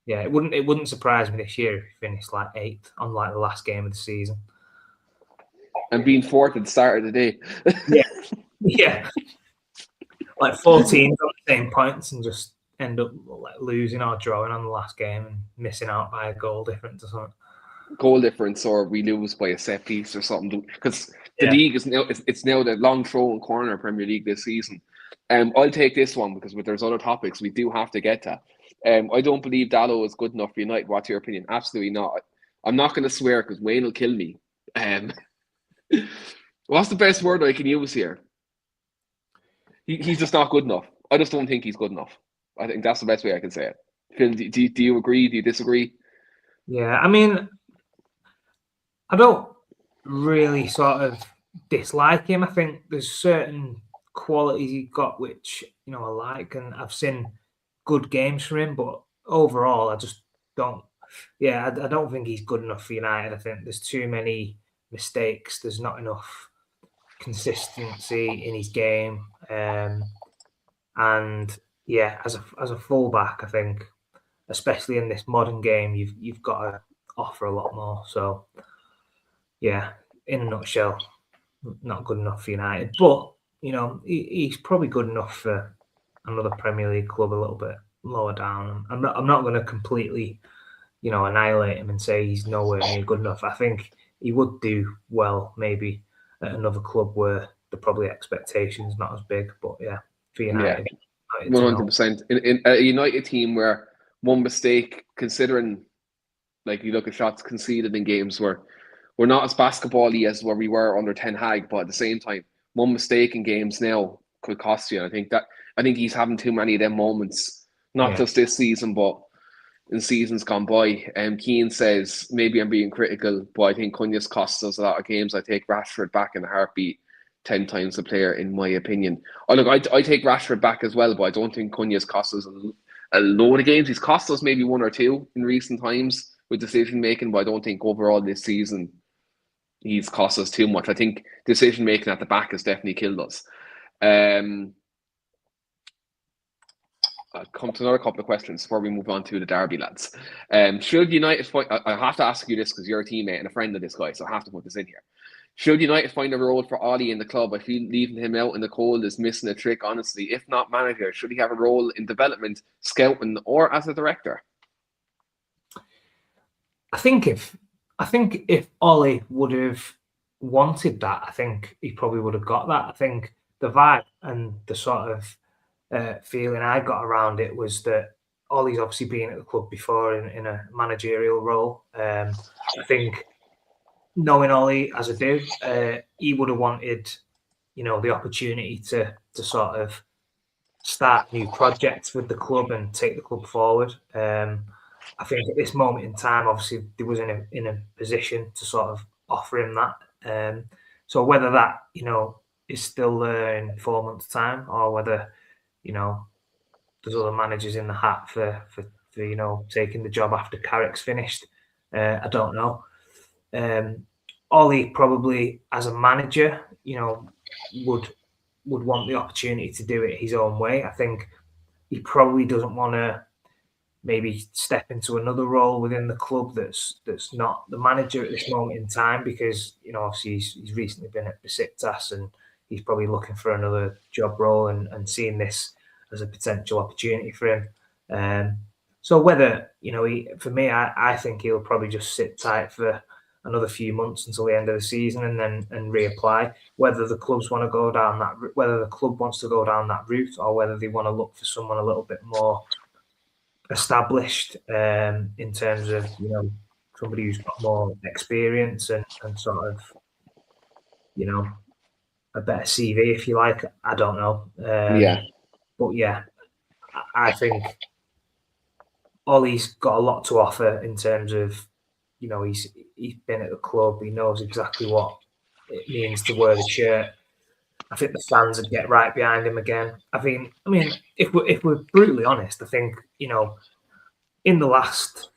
Yeah, it wouldn't surprise me this year if we finished like 8th on like the last game of the season. And being 4th at the start of the day. Yeah. Like 14 on the same points and just end up like losing or drawing on the last game and missing out by a goal difference or something. Goal difference, or we lose by a set piece or something. Because the league is now it's now the long throw and corner Premier League this season. I'll take this one because there's other topics we do have to get to. I don't believe Dallo is good enough for United. What's your opinion? Absolutely not. I'm not going to swear because Wayne will kill me. What's the best word I can use here? He's just not good enough. I just don't think he's good enough. I think that's the best way I can say it. Phil, do you agree? Do you disagree? Yeah, I mean, I don't really sort of dislike him. I think there's certain qualities he got which I like, and I've seen good games from him. But overall, I just don't. Yeah, I don't think he's good enough for United. I think there's too many mistakes. There's not enough consistency in his game, and yeah, as a fullback, I think, especially in this modern game, you've got to offer a lot more. So, yeah, in a nutshell, not good enough for United. But he's probably good enough for another Premier League club a little bit lower down. I'm not going to completely, annihilate him and say he's nowhere near good enough. I think he would do well maybe at another club where the probably expectations not as big. But yeah, for United. Yeah. 100%. In a United team where one mistake, considering like you look at shots conceded in games where we're not as basketball-y as where we were under Ten Hag, but at the same time, one mistake in games now could cost you. And I think he's having too many of them moments, not just this season, but in seasons gone by. Keane says, maybe I'm being critical, but I think Cunha's cost us a lot of games. I take Rashford back in a heartbeat. 10 times the player, in my opinion. Look, I take Rashford back as well, but I don't think Cunha's cost us a load of games. He's cost us maybe 1 or 2 in recent times with decision making, but I don't think overall this season he's cost us too much. I think decision making at the back has definitely killed us. I'll come to another couple of questions before we move on to the Derby, lads. Should United fight? I have to ask you this because you're a teammate and a friend of this guy, so I have to put this in here. Should United find a role for Ollie in the club, I feel leaving him out in the cold is missing a trick, honestly. If not manager, should he have a role in development, scouting, or as a director? I think if Ollie would have wanted that, I think he probably would have got that. I think the vibe and the sort of feeling I got around it was that Ollie's obviously been at the club before in a managerial role. I think, knowing Ollie as I do, he would have wanted, the opportunity to sort of start new projects with the club and take the club forward. I think at this moment in time, obviously, they was in a position to sort of offer him that. So whether that, is still there in 4 months' time, or whether, there's other managers in the hat for taking the job after Carrick's finished, I don't know. Ollie probably, as a manager, would want the opportunity to do it his own way. I think he probably doesn't want to maybe step into another role within the club that's not the manager at this moment in time, because obviously he's recently been at Besiktas and he's probably looking for another job role and seeing this as a potential opportunity for him. So whether for me, I think he'll probably just sit tight for another few months until the end of the season and reapply. Whether the clubs want to go down that, whether the club wants to go down that route, or whether they want to look for someone a little bit more established in terms of somebody who's got more experience and sort of a better CV, if you like. I don't know. But yeah, I think Ollie's got a lot to offer in terms of he's been at the club. He knows exactly what it means to wear the shirt. I think the fans would get right behind him again. I mean, if we're brutally honest, I think in the last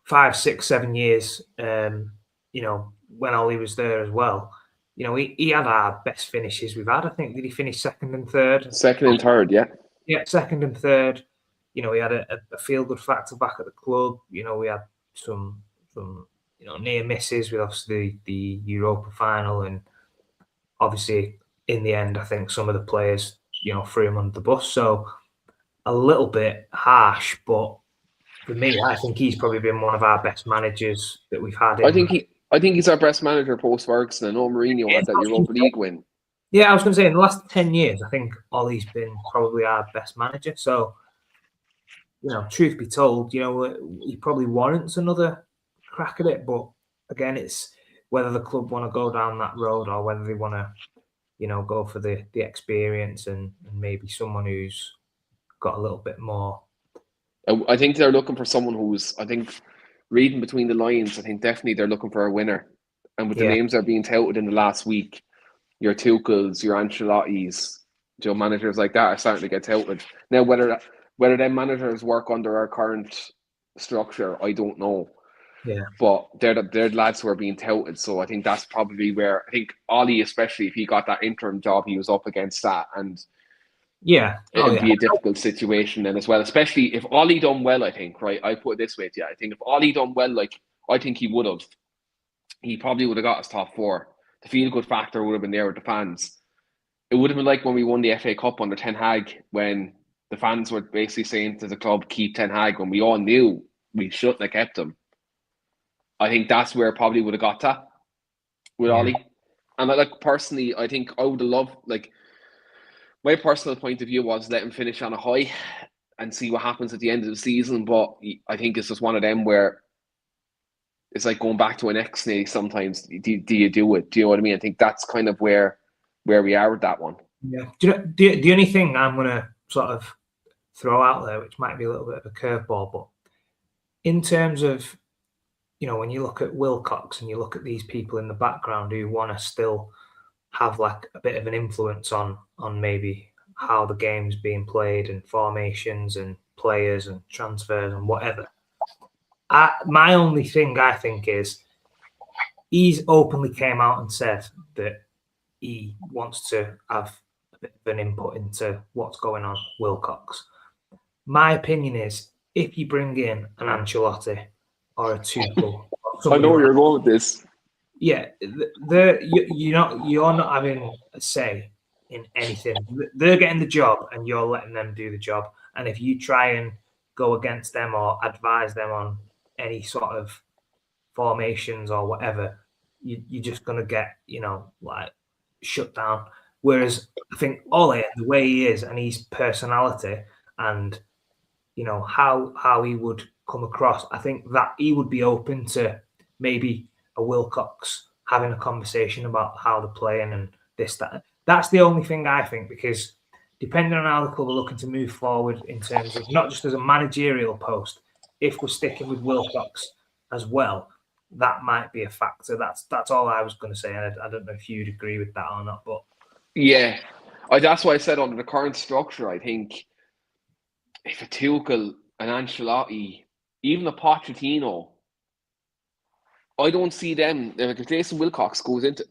5, 6, 7 years, when Ollie was there as well, he had our best finishes we've had. I think, did he finish second and third? Second and third, yeah. Yeah, second and third. He had a feel-good factor back at the club. We had some near misses with obviously the Europa final, and obviously in the end, I think some of the players threw him under the bus. So a little bit harsh, but for me, I think he's probably been one of our best managers that we've had. I think he's our best manager post Ferguson. I know Mourinho had that Europa League win. Yeah, I was going to say in the last 10 years, I think Ollie's been probably our best manager. So, truth be told, he probably warrants another crack at it. But again, it's whether the club want to go down that road or whether they want to, go for the experience and maybe someone who's got a little bit more. I think they're looking for someone who's, reading between the lines, I think definitely they're looking for a winner. And with the names that are being touted in the last week, your Tuchels, your Ancelottis, managers like that are starting to get touted. Now, whether them managers work under our current structure, I don't know. Yeah. But they're the lads who are being touted. So I think that's probably where, I think Ollie, especially if he got that interim job, he was up against that. And yeah, it would be a difficult situation then as well, especially if Ollie done well, I think, right? I put it this way to you. I think if Ollie done well, I think he would have. He probably would have got us top 4. The feel-good factor would have been there with the fans. It would have been like when we won the FA Cup under Ten Hag, when the fans were basically saying to the club, keep Ten Hag, when we all knew we shouldn't have kept him. I think that's where it probably would have got that with Ollie. And personally, I think I would have loved, my personal point of view was let him finish on a high and see what happens at the end of the season. But I think it's just one of them where it's like going back to an ex-nay sometimes. Do you do it? Do you know what I mean? I think that's kind of where we are with that one. Yeah. The only thing I'm going to sort of throw out there, which might be a little bit of a curveball, but in terms of, when you look at Wilcox and you look at these people in the background who want to still have a bit of an influence on maybe how the game's being played and formations and players and transfers and whatever. My only thing I think is he's openly came out and said that he wants to have a bit of an input into what's going on Wilcox. My opinion is if you bring in an Ancelotti or a Tuchel, I know where you're going with this. Yeah, you're not having a say in anything. They're getting the job, and you're letting them do the job. And if you try and go against them or advise them on any sort of formations or whatever, you're just gonna get like shut down. Whereas I think Ole, the way he is and his personality and how he would come across, I think that he would be open to maybe a Wilcox having a conversation about how they're playing and this, that. That's the only thing I think, because depending on how the club are looking to move forward in terms of not just as a managerial post, if we're sticking with Wilcox as well, that might be a factor. That's all I was going to say. I don't know if you'd agree with that or not, but Yeah, that's why I said under the current structure, I think if a Tuchel, an Ancelotti, even a Pochettino, I don't see them. Like if Jason Wilcox goes into,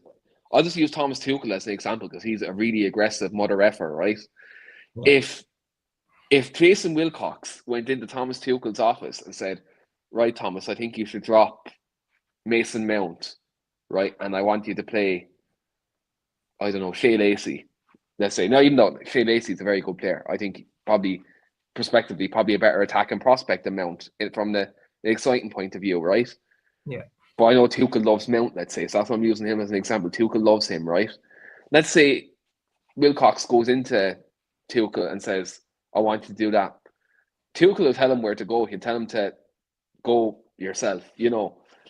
I'll just use Thomas Tuchel as an example because he's a really aggressive mother effer, right? yeah, If Jason Wilcox went into Thomas Tuchel's office and said, "Right, Thomas, I think you should drop Mason Mount, right, and I want you to play, I don't know, Shea Lacey, let's say." Now, even though Shea Lacey is a very good player, I think probably prospectively probably a better attacking prospect than Mount from the exciting point of view, right? yeah, But I know Tuchel loves Mount, let's say, so that's why I'm using him as an example. Tuchel loves him, right? Let's say Wilcox goes into Tuchel and says, "I want you to do that." Tuchel will tell him where to go. He'll tell him to go yourself,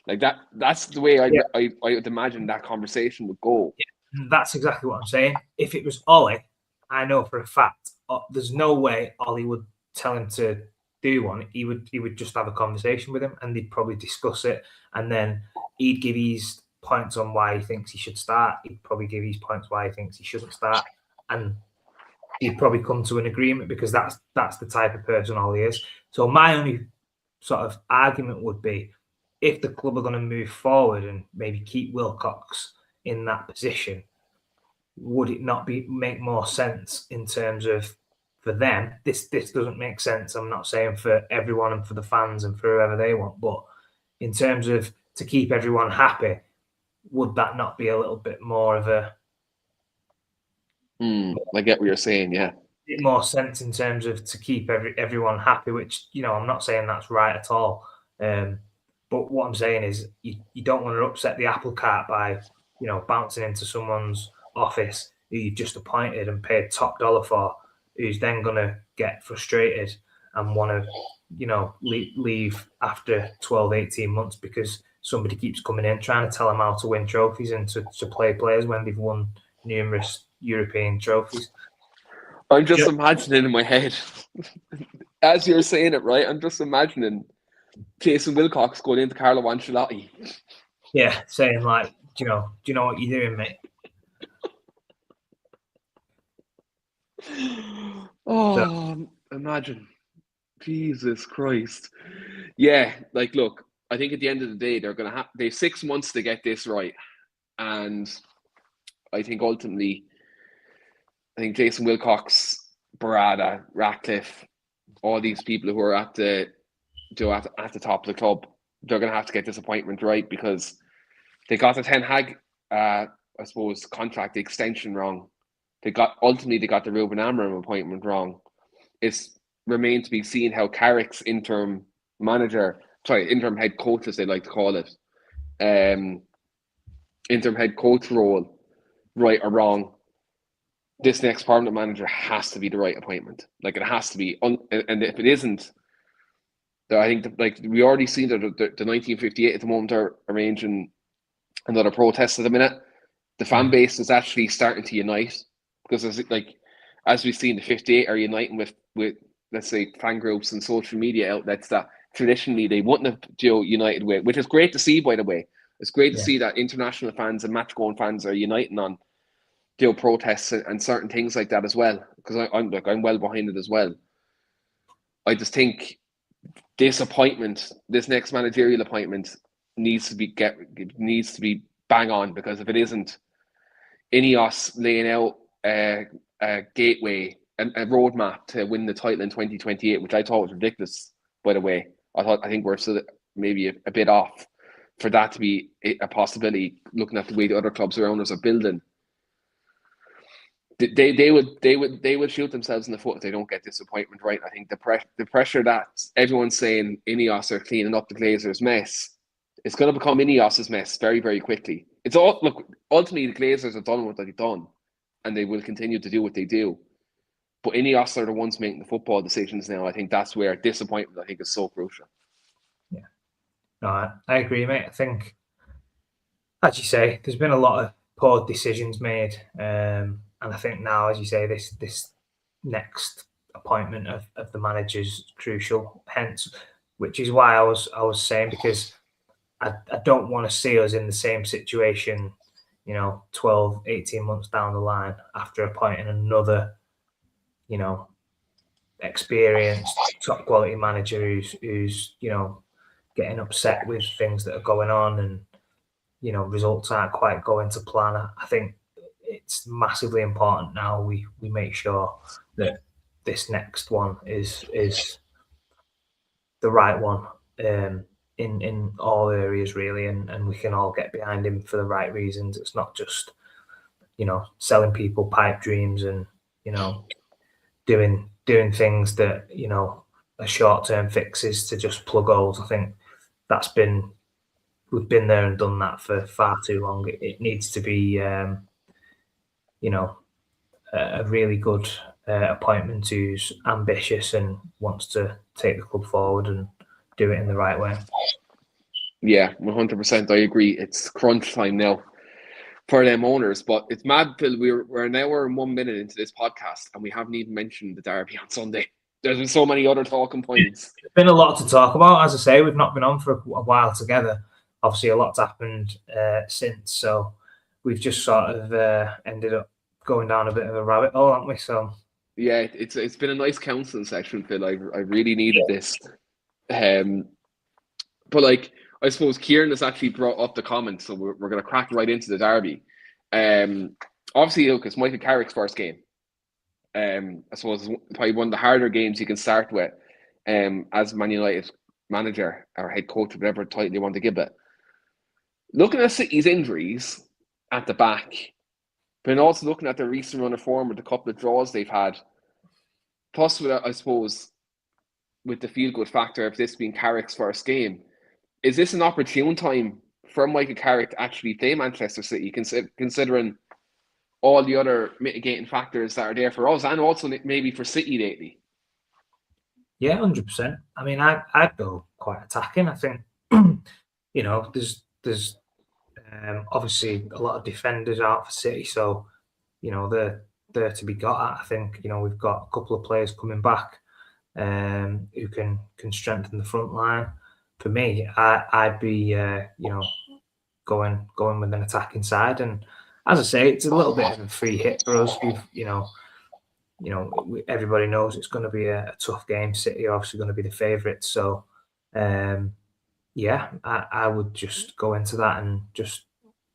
like that. That's the way yeah. I would imagine that conversation would go. That's exactly what I'm saying. If it was Ollie, I know for a fact there's no way Ollie would tell him to do one. He would just have a conversation with him, and they'd probably discuss it, and then he'd give his points on why he thinks he should start. He'd probably give his points why he thinks he shouldn't start, and he'd probably come to an agreement, because that's the type of person Ollie is. So my only sort of argument would be, if the club are going to move forward and maybe keep Wilcox in that position, would it not make more sense in terms of, for them, this doesn't make sense. I'm not saying for everyone and for the fans and for whoever they want, but in terms of to keep everyone happy, would that not be a little bit more of a I get what you're saying, yeah. bit more sense in terms of to keep everyone happy, which I'm not saying that's right at all. But what I'm saying is you don't want to upset the apple cart by bouncing into someone's office who you've just appointed and paid top dollar for, who's then going to get frustrated and want to leave after 12, 18 months because somebody keeps coming in trying to tell them how to win trophies and to play players when they've won numerous European trophies. I'm just imagining in my head, as you're saying it, right? I'm just imagining Jason Wilcox going into Carlo Ancelotti. Yeah, saying like, do you know what you're doing, mate? Oh, imagine. Jesus Christ. Yeah, like, look, I think at the end of the day, they have 6 months to get this right. And I think ultimately, Jason Wilcox, Barada, Ratcliffe, all these people who are at the top of the club, they're going to have to get this appointment right, because they got the Ten Hag, I suppose, contract extension wrong. They got the Ruben Amorim appointment wrong. It's remained to be seen how Carrick's interim head coach, as they like to call it, interim head coach role, right or wrong. This next permanent manager has to be the right appointment. Like, it has to be. And if it isn't, I think we already seen that the 1958 at the moment are arranging another protest at the minute. The fan base is actually starting to unite, because as we've seen, the 58 are uniting with let's say fan groups and social media outlets that traditionally they wouldn't have united with, which is great to see, by the way. It's great to see that international fans and match going fans are uniting on protests and certain things like that as well, because I'm well behind it as well. I just think this next managerial appointment needs to be bang on, because if it isn't, Ineos laying out a gateway, a roadmap to win the title in 2028, which I thought was ridiculous, by the way. I think we're still maybe a bit off. for that to be a possibility, looking at the way the other clubs around us are building. They would shoot themselves in the foot if they don't get this appointment right. I think the pressure that everyone's saying Ineos are cleaning up the Glazers' mess, it's going to become Ineos' mess very, very quickly. It's all look. Ultimately, the Glazers have done what they've done, and they will continue to do what they do. But Ineos are the ones making the football decisions now. I think that's where disappointment, I think, is so crucial. Yeah, no, I agree, mate. I think, as you say, there's been a lot of poor decisions made. And I think now, as you say, this next appointment of the manager is crucial. Hence, which is why I was saying, because I don't want to see us in the same situation, 12, 18 months down the line after appointing another, experienced, top quality manager who's getting upset with things that are going on and results aren't quite going to plan. I think it's massively important now we make sure that this next one is the right one in all areas, really, and we can all get behind him for the right reasons. It's not just selling people pipe dreams and doing things that are short-term fixes to just plug holes. I think we've been there and done that for far too long. It needs to be a really good appointment who's ambitious and wants to take the club forward and do it in the right way. Yeah, 100%. I agree. It's crunch time now for them owners, but it's mad, Phil. We're now 1 minute into this podcast and we haven't even mentioned the derby on Sunday. There's been so many other talking points. There's been a lot to talk about. As I say, we've not been on for a while together. Obviously, a lot's happened since, so we've just sort of ended up going down a bit of a rabbit hole, haven't we? So yeah, it's been a nice counselling session, Phil. I really needed this. But I suppose Kieran has actually brought up the comments, so we're going to crack right into the derby. Obviously, look, it's Michael Carrick's first game. I suppose it's probably one of the harder games you can start with as Man United manager or head coach, whatever title you want to give it. Looking at City's injuries at the back, but also looking at the recent run of form with a couple of draws they've had, plus with, I suppose, with the feel-good factor of this being Carrick's first game, is this an opportune time for Michael Carrick to actually play Manchester City, considering all the other mitigating factors that are there for us and also maybe for City lately? Yeah, 100%. I mean, I'd go quite attacking. I think, there's obviously a lot of defenders out for City, so, they're to be got at. I think, we've got a couple of players coming back who can strengthen the front line. For me, I'd be, going with an attacking side. And as I say, it's a little bit of a free hit for us. Everybody knows it's going to be a tough game. City are obviously going to be the favourites. So, I would just go into that and just,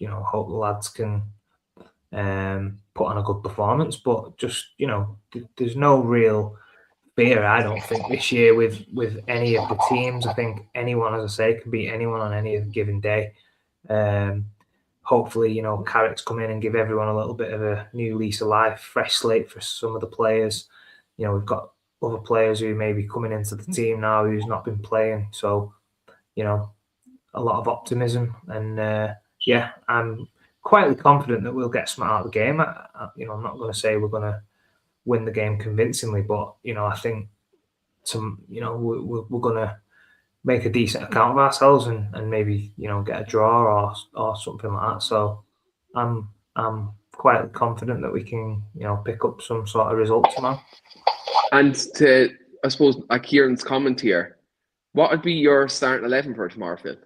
hope the lads can put on a good performance. But just, there's no real fear, I don't think, this year with any of the teams. I think anyone, as I say, can beat anyone on any given day. Hopefully, Carrick's come in and give everyone a little bit of a new lease of life, fresh slate for some of the players. We've got other players who may be coming into the team now who's not been playing. So, a lot of optimism. And, I'm quietly confident that we'll get smart out of the game. I'm not going to say we're going to win the game convincingly, but, I think we're going to make a decent account of ourselves and maybe get a draw or something like that. So I'm quite confident that we can pick up some sort of result tomorrow. And to, I suppose, Kieran's comment here, what would be your starting 11 for tomorrow, Phil?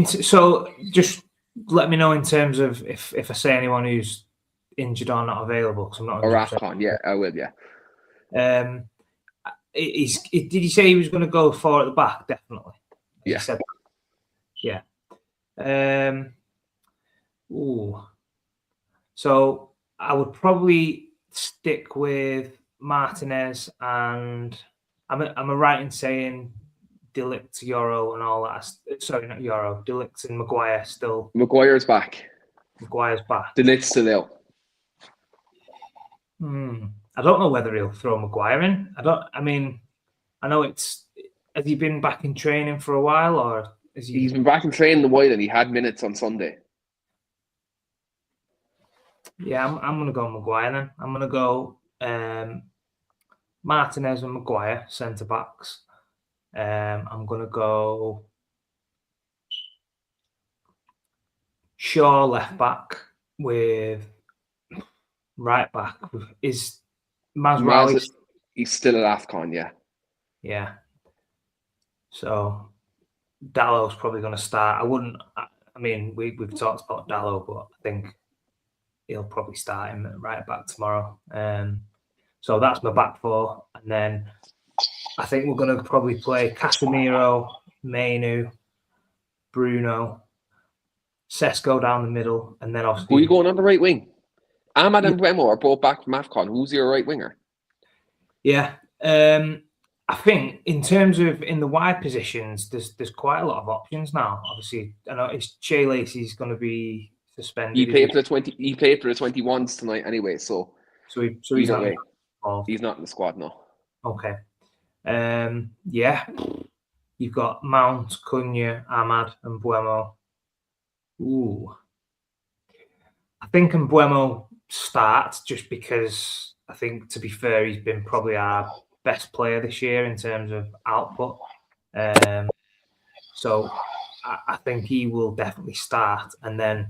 So just let me know in terms of if I say anyone who's injured or not available, because I'm not. Or AFCON, yeah, I will, yeah. Did he say he was going to go 4 at the back? Definitely. Yeah. He said, yeah. So I would probably stick with Martinez, and am I right in saying Delict, Euro, and all that. Sorry, not Euro. Delict and Maguire still. Maguire's back. Maguire's back. Delict's still out. I don't know whether he'll throw Maguire in. I know it's. Has he been back in training for a while, or is he? He's been back in training a while, and he had minutes on Sunday. Yeah, I'm going to go Maguire then. I'm going to go Martinez and Maguire, centre backs. I'm going to go Shaw left back with right back. Is Mazraoui? He's still at AFCON, yeah. Yeah. So Dallow's probably going to start. We've talked about Dallow, but I think he'll probably start him at right back tomorrow. So that's my back four. And then I think we're going to probably play Casemiro, Mainu, Bruno, Sesko down the middle, and then obviously... Who are you going on the right wing? Ahmad and Bremo are both back from AFCON. Who's your right winger? Yeah. I think in terms of in the wide positions, there's quite a lot of options now. Obviously, I know Shea Lacey's going to be suspended. He played for the 21s tonight anyway, so he's not involved. He's not in the squad, no. Okay. Yeah. You've got Mount, Cunha, Ahmad, and Buemo. Ooh. I think Mbuemo starts just because I think, to be fair, he's been probably our best player this year in terms of output. So I think he will definitely start. And then,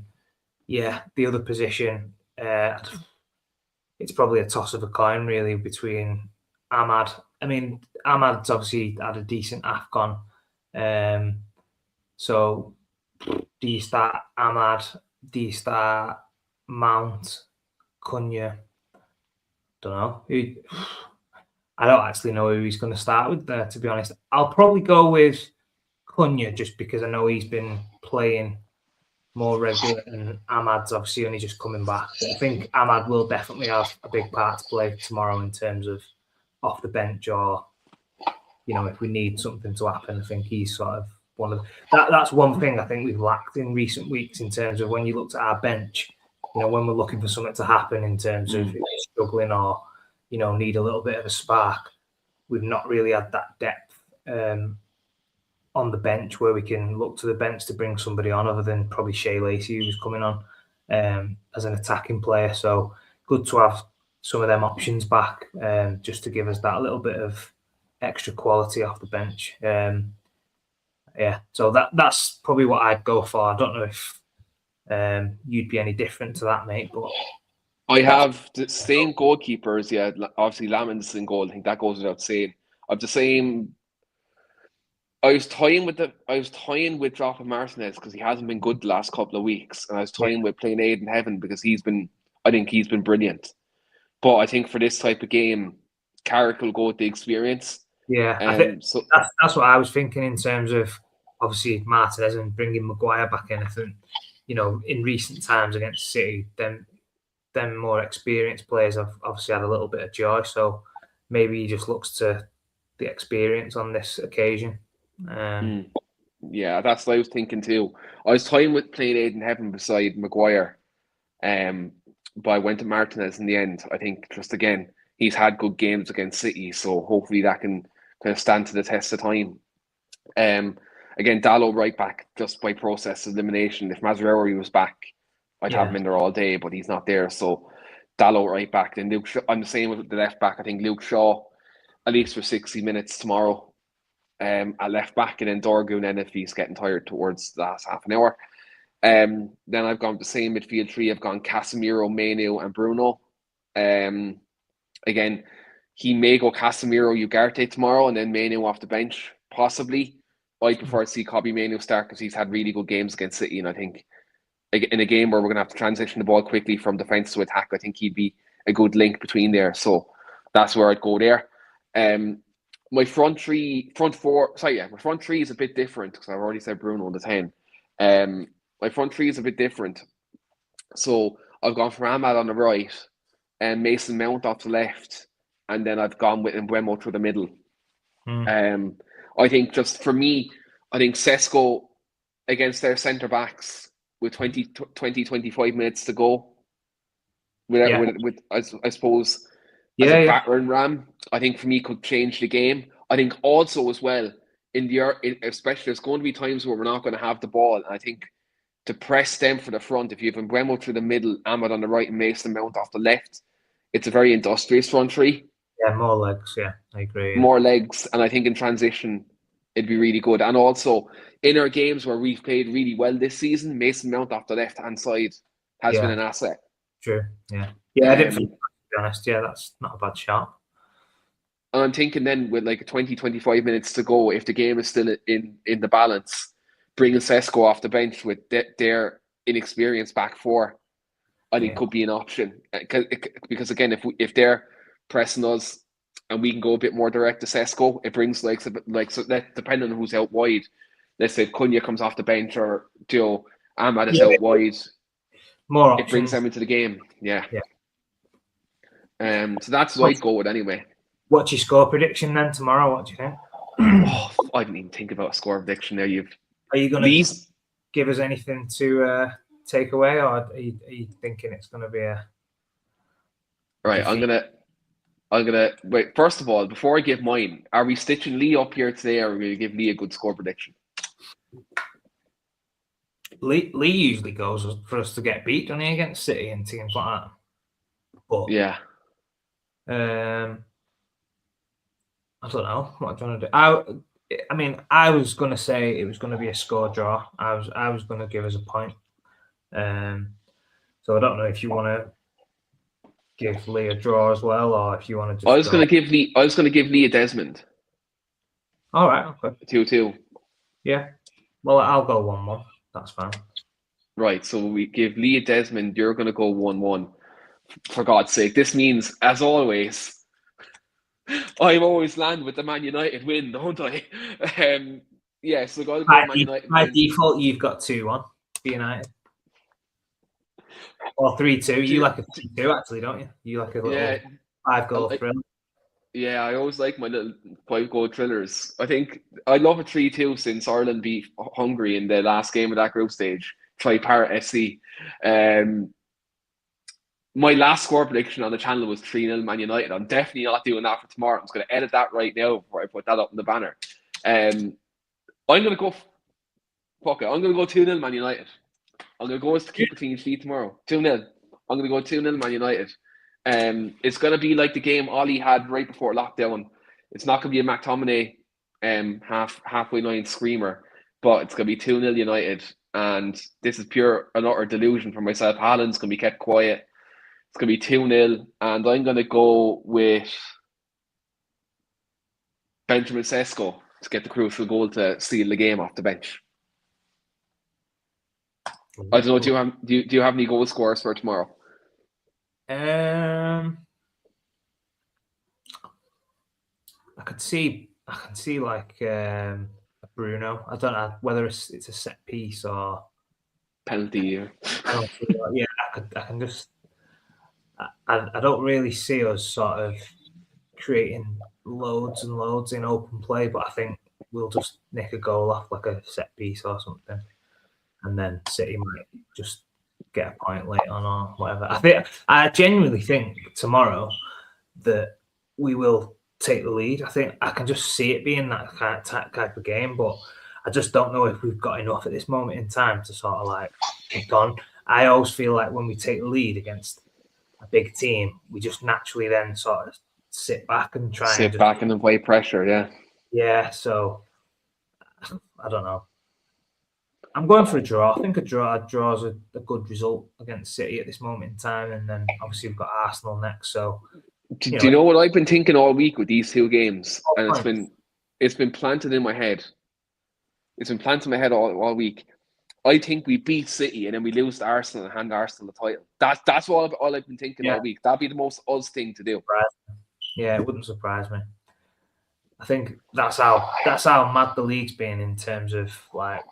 yeah, the other position, it's probably a toss of a coin, really, between Ahmad. I mean, Ahmad's obviously had a decent AFCON. So do you start Ahmad? Do you start Mount, Cunha? Don't know. I don't actually know who he's going to start with there, to be honest. I'll probably go with Cunha just because I know he's been playing more regular and Ahmad's obviously only just coming back. But I think Ahmad will definitely have a big part to play tomorrow in terms of off the bench or, if we need something to happen. I think he's sort of one of that's one thing I think we've lacked in recent weeks in terms of when you looked at our bench, when we're looking for something to happen in terms of struggling or, need a little bit of a spark. We've not really had that depth on the bench where we can look to the bench to bring somebody on other than probably Shea Lacey, who was coming on as an attacking player. So good to have some of them options back just to give us that little bit of extra quality off the bench. Yeah, so that's probably what I'd go for. I don't know if you'd be any different to that, mate, but I have the same goalkeepers. Yeah, obviously Lamin's in goal. I think that goes without saying. I've the same. I was toying with dropping Martinez because he hasn't been good the last couple of weeks, and I was toying with playing Aiden Heaven because I think he's been brilliant. But I think for this type of game, Carrick will go with the experience. Yeah, I think that's what I was thinking in terms of obviously Martinez and bringing Maguire back in. I think in recent times against City, them more experienced players have obviously had a little bit of joy. So maybe he just looks to the experience on this occasion. Yeah, that's what I was thinking too. I was toying with playing Aiden Heaven beside Maguire, but I went to Martinez in the end. I think just again he's had good games against City, so hopefully that can kind of stand to the test of time. Again, Dallow right back just by process of elimination. If Mazraoui was back, I'd have him in there all day, but he's not there. So Dallow right back. Then Luke Shaw, I'm the same with the left back. I think Luke Shaw, at least for 60 minutes tomorrow, at left back, and then Dorgu then if he's getting tired towards the last half an hour. Then I've gone the same midfield three. I've gone Casemiro, Mainu, and Bruno. Again, he may go Casemiro, Ugarte tomorrow, and then Mainu off the bench, possibly. I prefer to see Kobbie Mainu start because he's had really good games against City, and I think in a game where we're going to have to transition the ball quickly from defence to attack, I think he'd be a good link between there. So that's where I'd go there. My front three is a bit different because I've already said Bruno on the 10. My front three is a bit different. So I've gone for Ahmad on the right and Mason Mount off the left, and then I've gone with Mbuemo through the middle. I think just for me, I think Sesko against their centre backs with 20, 25 minutes to go, with I suppose as a battering ram, I think for me could change the game. I think also as well especially there's going to be times where we're not going to have the ball, and I think to press them for the front, if you have Mbeumo through the middle, Ahmad on the right, and Mason Mount off the left, it's a very industrious front three. Yeah, more legs. Yeah, I agree. More legs, and I think in transition it'd be really good. And also in our games where we've played really well this season, Mason Mount off the left hand side has been an asset. True. Yeah. Yeah, I didn't think, to be honest. Yeah, that's not a bad shot. And I'm thinking then with like 20, 25 minutes to go, if the game is still in the balance, bringing Sesko off the bench with their inexperienced back four, I think could be an option. Because again, if they're pressing us and we can go a bit more direct to Sesko, it brings so that depending on who's out wide. Let's say Cunha comes off the bench or Joe Ahmad is out wide. More options. It brings them into the game. Yeah. So that's what I'd go with anyway. What's your score prediction then tomorrow? What do you think? I didn't even think about a score prediction there. Are you going to give us anything to take away, or are you thinking it's going to be a right? I'm gonna wait. First of all, before I give mine, are we stitching Lee up here today, or are we going to give Lee a good score prediction? Lee usually goes for us to get beat, doesn't he, against City and teams like that? But yeah. I don't know what I'm trying to do. I mean, I was going to say it was going to be a score draw. I was going to give us a point. So I don't know if you want to give Lee a draw as well, or if you want to just. I was going to give Lee a Desmond. All right. Okay. 2-2. Yeah. Well, I'll go 1-1. That's fine. Right. So we give Lee a Desmond. You're going to go 1-1. For God's sake, this means, as always, I always land with the Man United win, don't I? Yeah, so I'll go Man United by default, you've got 2-1 for United. Or 3-2. You like a 3-2, actually, don't you? You like a little 5-goal thrill. Yeah, I always like my little 5-goal thrillers. I think I love a 3-2 since Ireland beat Hungary in the last game of that group stage. Tri-Parrot SC. My last score prediction on the channel was 3-0 Man United. I'm definitely not doing that for tomorrow. I'm just going to edit that right now before I put that up in the banner. I'm going to go... Fuck it. I'm going to go 2-0 Man United. I'm going to go to keep a clean sheet tomorrow. 2-0. I'm going to go 2-0 Man United. It's going to be like the game Ollie had right before lockdown. It's not going to be a McTominay halfway line screamer, but it's going to be 2-0 United. And this is pure and utter delusion for myself. Haaland's going to be kept quiet. It's going to be 2-0, and I'm going to go with Benjamin Sesko to get the crucial goal to seal the game off the bench. I don't know. Do you have any goal scorers for tomorrow? I can see like Bruno. I don't know whether it's a set piece or penalty. Yeah, I can just. I don't really see us sort of creating loads and loads in open play, but I think we'll just nick a goal off like a set piece or something, and then City might just get a point late on or whatever. I genuinely think tomorrow that we will take the lead. I think I can just see it being that type of game, but I just don't know if we've got enough at this moment in time to sort of like kick on. I always feel like when we take the lead against a big team, we just naturally then sort of sit back and apply pressure. Yeah. So I don't know. I'm going for a draw. I think a draw is a good result against City at this moment in time, and then obviously we've got Arsenal next. So do you know what I've been thinking all week with these two games, and it's been planted in my head. It's been planted in my head all week. I think we beat City and then we lose to Arsenal and hand Arsenal the title. That's all I've been thinking all week. That'd be the most us thing to do. Yeah, it wouldn't surprise me. I think that's how mad the league's been in terms of like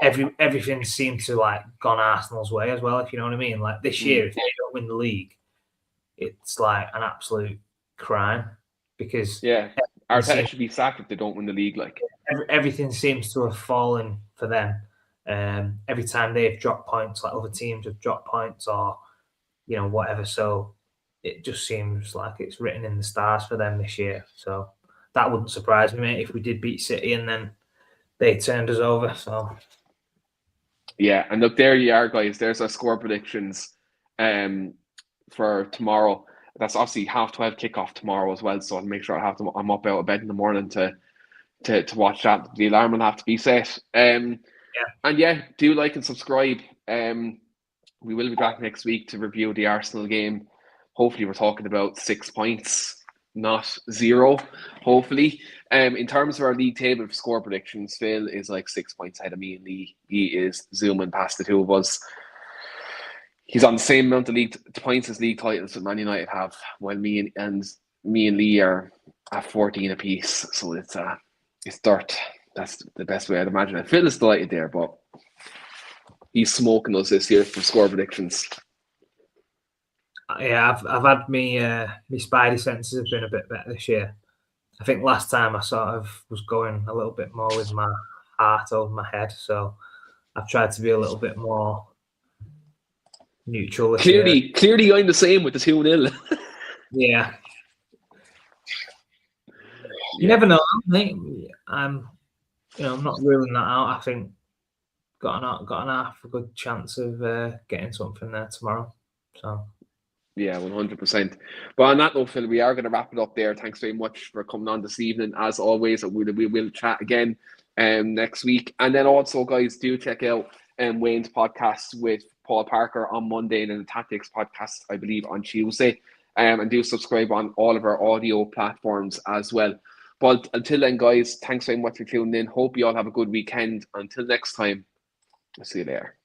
everything seemed to like gone Arsenal's way as well. If you know what I mean. Like this year, if they don't win the league, it's like an absolute crime because Arteta should be sacked if they don't win the league. Like everything seems to have fallen for them. Every time they've dropped points, like other teams have dropped points, or whatever. So it just seems like it's written in the stars for them this year. So that wouldn't surprise me, mate, if we did beat City and then they turned us over. So yeah, and look, there you are, guys. There's our score predictions for tomorrow. That's obviously 12:30 kickoff tomorrow as well. So I'll make sure I'm up out of bed in the morning to watch that. The alarm will have to be set. And yeah, do like and subscribe. We will be back next week to review the Arsenal game. Hopefully, we're talking about 6 points, not 0. Hopefully, in terms of our league table for score predictions, Phil is like 6 points ahead of me and Lee. He is zooming past the two of us. He's on the same amount of league points as league titles that Man United have, while me and Lee are at 14 apiece. So it's dirt. That's the best way I'd imagine it. Phil is delighted there, but he's smoking us this year for score predictions. Yeah, I've had me spidey senses have been a bit better this year. I think last time I sort of was going a little bit more with my heart over my head, so I've tried to be a little bit more neutral. Clearly, I'm the same with the 2-0. Yeah. You never know. I'm not ruling that out. I think got an half a good chance of getting something there tomorrow. So. Yeah, 100%. But on that note, Phil, we are going to wrap it up there. Thanks very much for coming on this evening. As always, we will chat again next week. And then also, guys, do check out Wayne's podcast with Paul Parker on Monday and then the Tactics podcast, I believe, on Tuesday. And do subscribe on all of our audio platforms as well. But until then, guys, thanks very much for tuning in. Hope you all have a good weekend. Until next time, I'll see you there.